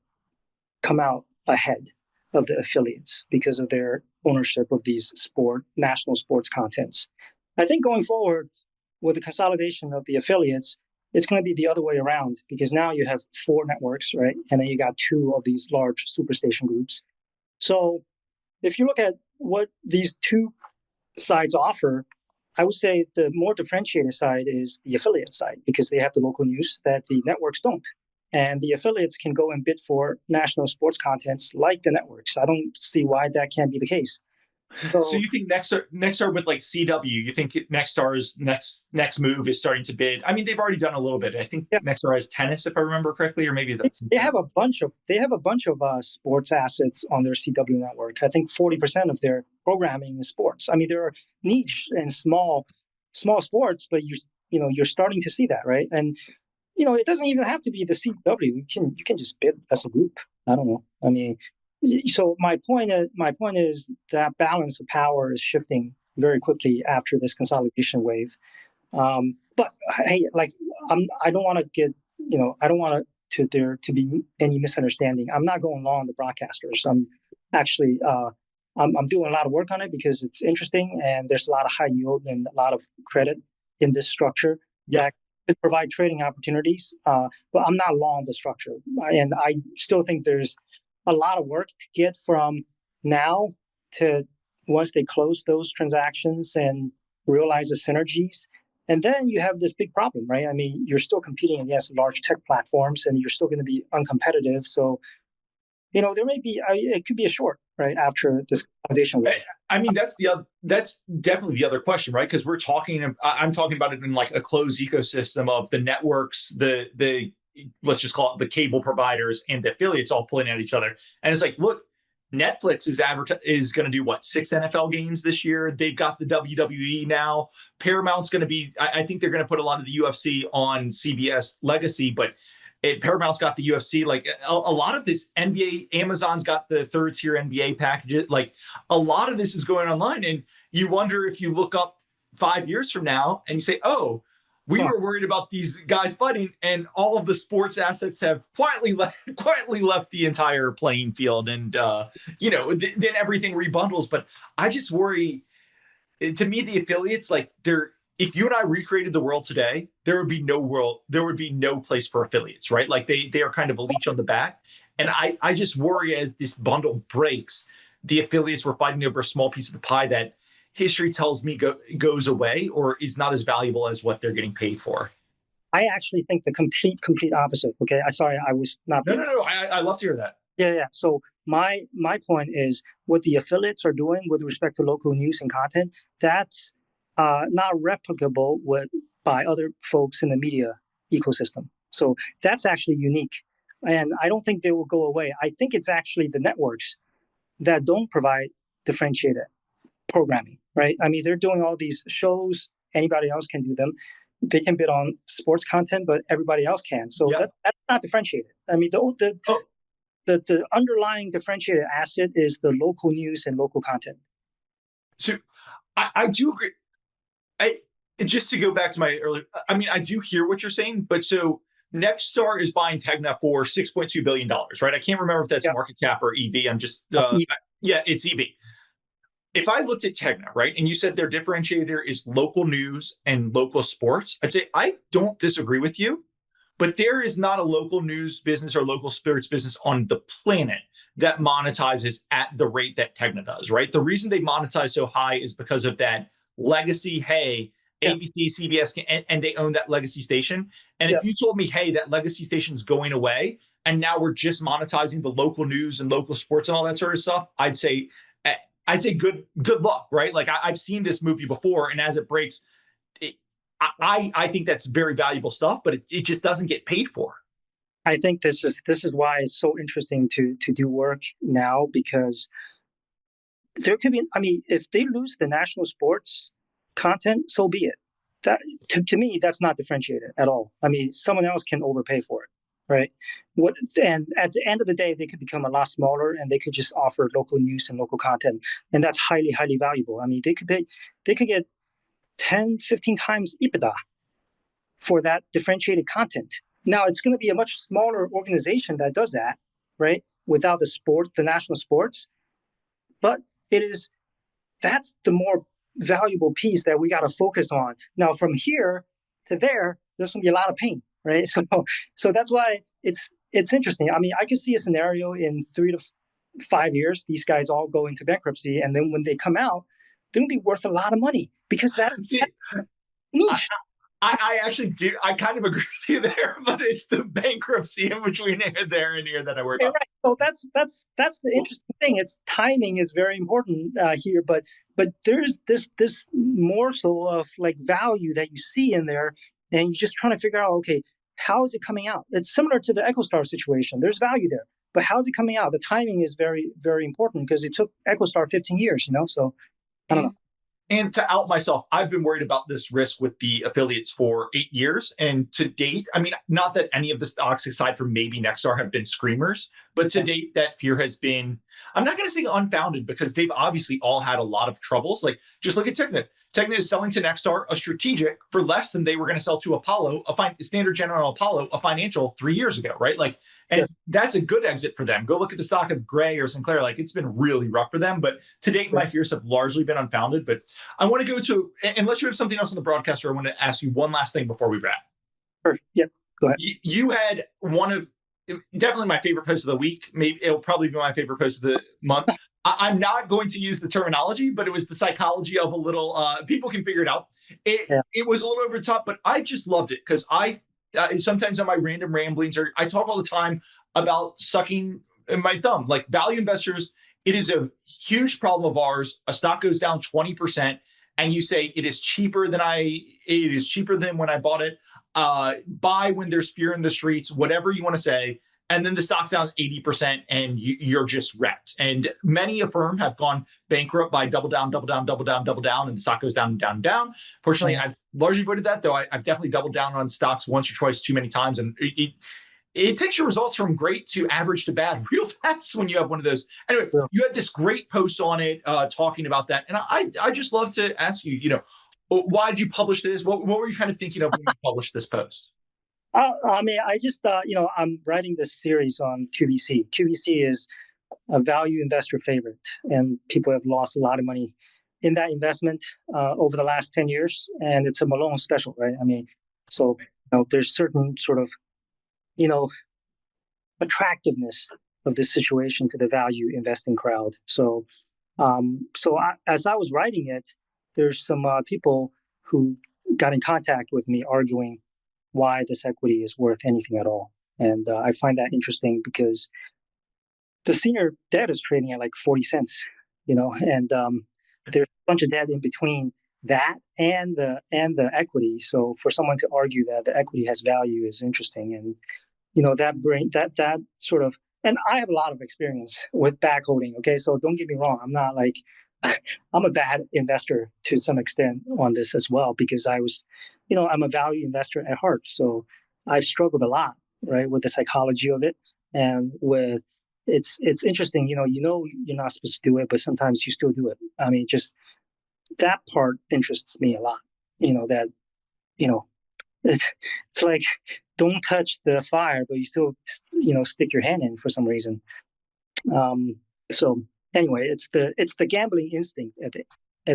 come out ahead of the affiliates because of their ownership of these national sports contents. I think going forward, with the consolidation of the affiliates, it's going to be the other way around because now you have 4 networks, right? And then you got 2 of these large superstation groups. So if you look at what these 2 sides offer, I would say the more differentiated side is the affiliate side because they have the local news that the networks don't. And the affiliates can go and bid for national sports contents like the networks. I don't see why that can't be the case. So you think Nexstar with like CW, you think Nexstar's next move is starting to bid? I mean, they've already done a little bit. I think Nexstar has tennis, if I remember correctly, or maybe that's they have a bunch of sports assets on their CW network. I think 40% of their programming is sports. I mean, there are niche and small sports, but you're starting to see that, right? And it doesn't even have to be the CW. You can just bid as a group. I don't know. I mean, so my point is that balance of power is shifting very quickly after this consolidation wave. But hey, like I don't want to get I don't want there to be any misunderstanding. I'm not going along the broadcasters. I'm actually I'm doing a lot of work on it because it's interesting and there's a lot of high yield and a lot of credit in this structure that could provide trading opportunities. But I'm not long the structure, and I still think there's a lot of work to get from now to once they close those transactions and realize the synergies. And then you have this big problem, right? I mean, you're still competing against large tech platforms and you're still going to be uncompetitive. So, there may be, it could be a short, right, after this consolidation wave. I mean, that's definitely the other question, right? Because I'm talking about it in like a closed ecosystem of the networks, the let's just call it the cable providers and the affiliates all pulling at each other. And it's like, look, Netflix is going to do what, 6 NFL games this year. They've got the WWE now. Paramount's going to be, I think they're going to put a lot of the UFC on CBS Legacy, but Paramount's got the UFC. Like a lot of this NBA, Amazon's got the third tier NBA packages. Like a lot of this is going online, and you wonder if you look up 5 years from now and you say, oh, we were worried about these guys fighting, and all of the sports assets have quietly left the entire playing field, and then everything rebundles. But I just worry. To me, the affiliates, like if you and I recreated the world today, there would be no place for affiliates, right? Like they are kind of a leech on the back, and I just worry as this bundle breaks, the affiliates were fighting over a small piece of the pie that history tells me goes away or is not as valuable as what they're getting paid for. I actually think the complete opposite. Okay, I was not. No. I love to hear that. Yeah. So my point is what the affiliates are doing with respect to local news and content. That's not replicable by other folks in the media ecosystem. So that's actually unique, and I don't think they will go away. I think it's actually the networks that don't provide differentiated programming, right? I mean, they're doing all these shows. Anybody else can do them. They can bid on sports content, but everybody else can. So that's not differentiated. I mean, the underlying differentiated asset is the local news and local content. So I do agree. Just to go back to my earlier, I mean, I do hear what you're saying, but so Nexstar is buying Tegna for $6.2 billion, right? I can't remember if that's market cap or EV. I'm just, it's EV. If I looked at Tegna, right, and you said their differentiator is local news and local sports, I'd say I don't disagree with you, but there is not a local news business or local sports business on the planet that monetizes at the rate that Tegna does, right? The reason they monetize so high is because of that legacy, ABC, CBS, and they own that legacy station. And if you told me, hey, that legacy station is going away, and now we're just monetizing the local news and local sports and all that sort of stuff, I'd say good luck, right? Like I've seen this movie before, and as it breaks, I think that's very valuable stuff, but it just doesn't get paid for. I think this is why it's so interesting to do work now, because there could be, I mean, if they lose the national sports content, so be it. That to me, that's not differentiated at all. I mean, someone else can overpay for it, right? And at the end of the day, they could become a lot smaller, and they could just offer local news and local content, and that's highly, highly valuable. I mean, they could get 10, 15 times EBITDA for that differentiated content. Now, it's going to be a much smaller organization that does that, right? Without the national sports, but that's the more valuable piece that we got to focus on. Now, from here to there, there's going to be a lot of pain, right? So that's why it's interesting. I mean, I could see a scenario in 3 to 5 years, these guys all go into bankruptcy, and then when they come out, they're going to be worth a lot of money because that's niche. I actually do. I kind of agree with you there, but it's the bankruptcy in between there and here that I worry about. Right. So that's the interesting thing. It's timing is very important here, but there's this morsel of like value that you see in there, and you're just trying to figure out, okay, how is it coming out? It's similar to the Echostar situation. There's value there, but how is it coming out? The timing is very, very important because it took Echostar 15 years, So I don't know. And to out myself, I've been worried about this risk with the affiliates for 8 years. And to date, I mean, not that any of the stocks, aside from maybe Nexstar, have been screamers, but to date, that fear has been, I'm not going to say unfounded, because they've obviously all had a lot of troubles. Like, just look at Technid. Technid is selling to Nexstar a strategic for less than they were going to sell to Apollo, Standard General Apollo, a financial 3 years ago, right? Like, and that's a good exit for them. Go look at the stock of Guowei or Sinclair. Like, it's been really rough for them. But to date, my fears have largely been unfounded. But I want to go to, unless you have something else on the broadcaster, I want to ask you one last thing before we wrap. Sure. Yeah, go ahead. You had one of definitely my favorite post of the week. Maybe it'll probably be my favorite post of the month. I'm not going to use the terminology, but it was the psychology of a little, people can figure it out. It was a little over the top, but I just loved it because sometimes on my random ramblings, or I talk all the time about sucking my thumb. Like, value investors, it is a huge problem of ours. A stock goes down 20%, and you say it is cheaper than when I bought it. Buy when there's fear in the streets, whatever you want to say. And then the stock's down 80%, and you're just wrecked. And many a firm have gone bankrupt by double down, and the stock goes down and down and down. Fortunately, I've largely avoided that, though. I've definitely doubled down on stocks once or twice too many times, and it takes your results from great to average to bad real fast when you have one of those. Anyway, you had this great post on it talking about that, and I just love to ask you, why did you publish this? What were you kind of thinking of when you published this post? I mean, I just thought, I'm writing this series on QVC. QVC is a value investor favorite, and people have lost a lot of money in that investment over the last 10 years. And it's a Malone special, right? I mean, so there's certain sort of, attractiveness of this situation to the value investing crowd. So, as I was writing it, there's some people who got in contact with me arguing why this equity is worth anything at all. And I find that interesting because the senior debt is trading at like 40 cents, and there's a bunch of debt in between that and the equity. So for someone to argue that the equity has value is interesting. And, that sort of, and I have a lot of experience with backholding. Okay. So don't get me wrong. I'm not like, I'm a bad investor to some extent on this as well, because I was, I'm a value investor at heart. So I've struggled a lot, right, with the psychology of it. And with it's interesting, you're not supposed to do it, but sometimes you still do it. I mean, just that part interests me a lot. It's like, don't touch the fire, but you still, stick your hand in for some reason. So anyway, it's the gambling instinct at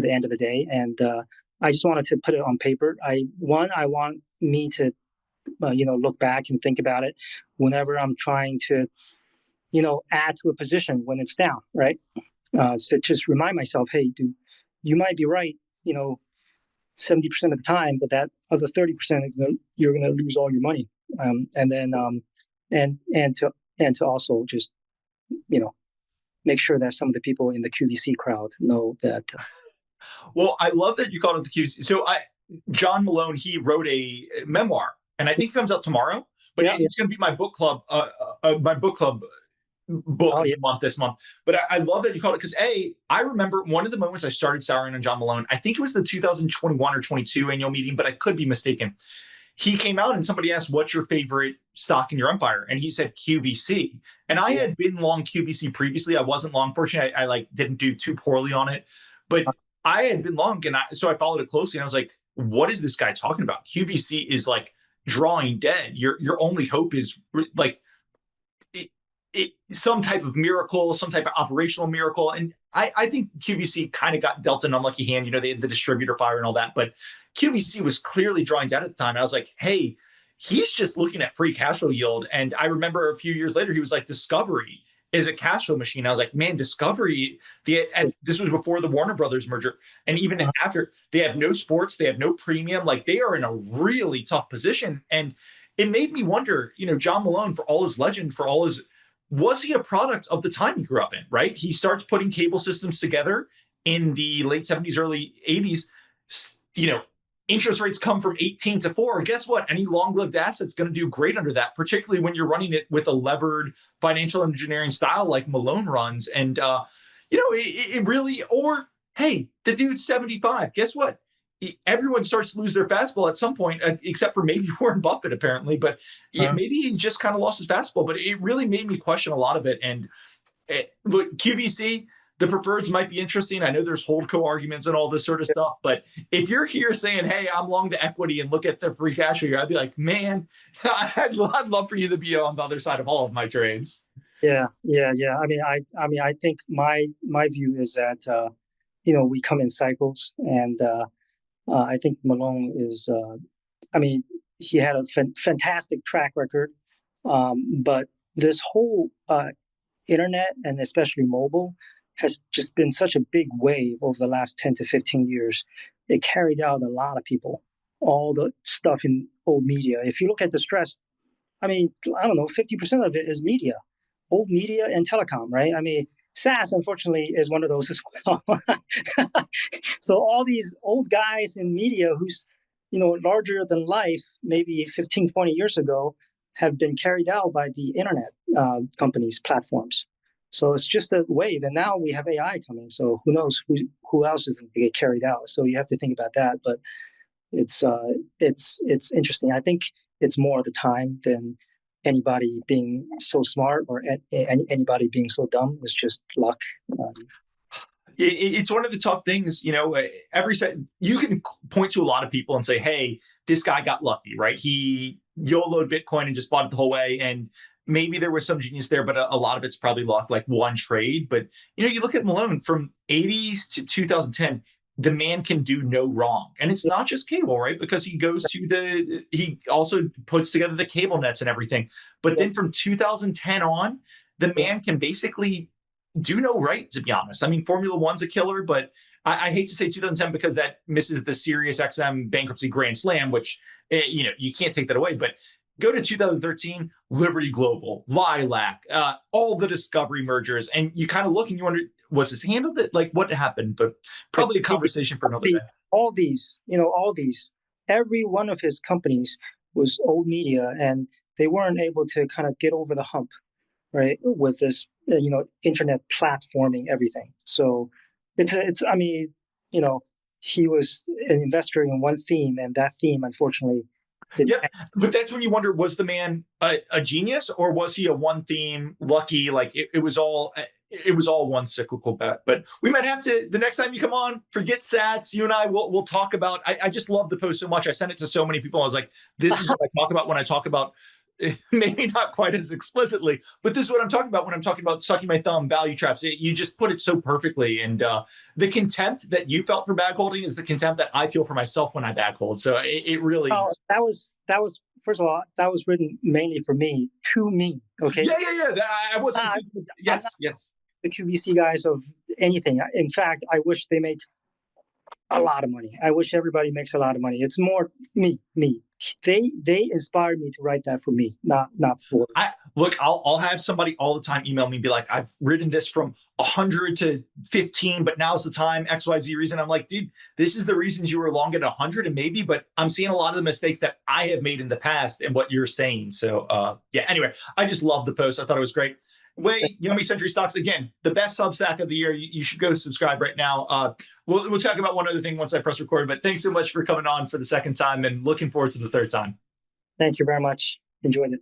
the end of the day. And I just wanted to put it on paper. I want me to, look back and think about it whenever I'm trying to, add to a position when it's down, right? So just remind myself, hey, dude, you might be right, 70% of the time, but that other 30%, you're going to lose all your money. And then, and to also just, make sure that some of the people in the QVC crowd know that. Well, I love that you called it the QVC. So John Malone, he wrote a memoir, and I think it comes out tomorrow, but it's going to be my book club book Oh of yeah. the month this month. But I love that you called it because I remember one of the moments I started souring on John Malone. I think it was the 2021 or 22 annual meeting, but I could be mistaken. He came out and somebody asked, "What's your favorite stock in your empire?" And he said QVC. And I Yeah. had been long QVC previously. I wasn't long. Fortunately, I like didn't do too poorly on it, but I had been long, and so I followed it closely. And I was like, "What is this guy talking about? QVC is like drawing dead. Your only hope is like some type of miracle, some type of operational miracle." And I think QVC kind of got dealt an unlucky hand. They had the distributor fire and all that, but QVC was clearly drawing debt at the time. And I was like, hey, he's just looking at free cash flow yield. And I remember a few years later, he was like, Discovery is a cash flow machine. I was like, man, Discovery, and this was before the Warner Brothers merger. And even after, they have no sports, they have no premium. Like, they are in a really tough position. And it made me wonder, John Malone, for all his legend, for all his, was he a product of the time he grew up in, right? He starts putting cable systems together in the late 70s, early 80s. Interest rates come from 18 to 4. Guess what? Any long-lived asset's going to do great under that, particularly when you're running it with a levered financial engineering style like Malone runs. And, it really, or, hey, the dude's 75. Guess what? Everyone starts to lose their fastball at some point, except for maybe Warren Buffett, apparently. But maybe he just kind of lost his fastball. But it really made me question a lot of it. And look, QVC, the preferreds might be interesting. I know there's holdco arguments and all this sort of stuff. But if you're here saying, hey, I'm long the equity and look at the free cash here, I'd be like, man, I'd love for you to be on the other side of all of my trades. Yeah. I think my view is that we come in cycles, and I think Malone is. He had a fantastic track record, but this whole internet and especially mobile has just been such a big wave over the last 10 to 15 years. It carried out a lot of people, all the stuff in old media. If you look at the stress, I don't know, 50% of it is media, old media and telecom, right? SATS, unfortunately, is one of those as well. So all these old guys in media who's, larger than life, maybe 15, 20 years ago, have been carried out by the internet companies, platforms. So it's just a wave. And now we have AI coming. So who knows who else is going to get carried out. So you have to think about that. But it's interesting. I think it's more the time than anybody being so smart or anybody being so dumb. It's just luck. It's one of the tough things, every set you can point to a lot of people and say, hey, this guy got lucky, right? He YOLO'd Bitcoin and just bought it the whole way. And maybe there was some genius there, but a lot of it's probably luck, like one trade. But, you look at Malone from 80s to 2010, the man can do no wrong. And it's not just cable, right? Because he goes to he also puts together the cable nets and everything. But then from 2010 on, the man can basically do no right, to be honest. Formula One's a killer, but I hate to say 2010 because that misses the Sirius XM bankruptcy grand slam, which, you can't take that away. But go to 2013, Liberty Global, Lilac, all the Discovery mergers. And you kind of look and you wonder, was this handled it? Like, what happened? But probably a conversation for another day. All these, every one of his companies was old media, and they weren't able to kind of get over the hump, right, with this, internet platforming everything. So he was an investor in one theme, and that theme, unfortunately, didn't. Yep. But that's when you wonder, was the man a genius, or was he a one theme lucky? Like it was all one cyclical bet. But we might have to, the next time you come on, forget SATS. You and I we'll talk about, I just love the post so much. I sent it to so many people. I was like, this is what I talk about when I talk about, maybe not quite as explicitly, but this is what I'm talking about when I'm talking about sucking my thumb, value traps. You just put it so perfectly. And the contempt that you felt for bag holding is the contempt that I feel for myself when I bag hold. So it really... Oh, that was, first of all, that was written mainly for me, to me. Okay. Yeah. I wasn't... yes. The QVC guys of anything. In fact, I wish they make a lot of money. I wish everybody makes a lot of money. It's more me. They inspired me to write that for me, not for. I'll have somebody all the time email me and be like, I've written this from 100 to 15, but now's the time, XYZ reason. I'm like, dude, this is the reasons you were long at 100 and maybe, but I'm seeing a lot of the mistakes that I have made in the past and what you're saying. So anyway, I just love the post. I thought it was great. Way, Yummy Century Stocks, again, the best Substack of the year. You should go subscribe right now. We'll talk about one other thing once I press record, but thanks so much for coming on for the second time and looking forward to the third time. Thank you very much. Enjoyed it.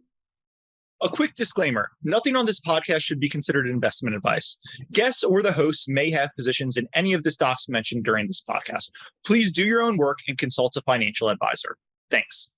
A quick disclaimer. Nothing on this podcast should be considered investment advice. Guests or the hosts may have positions in any of the stocks mentioned during this podcast. Please do your own work and consult a financial advisor. Thanks.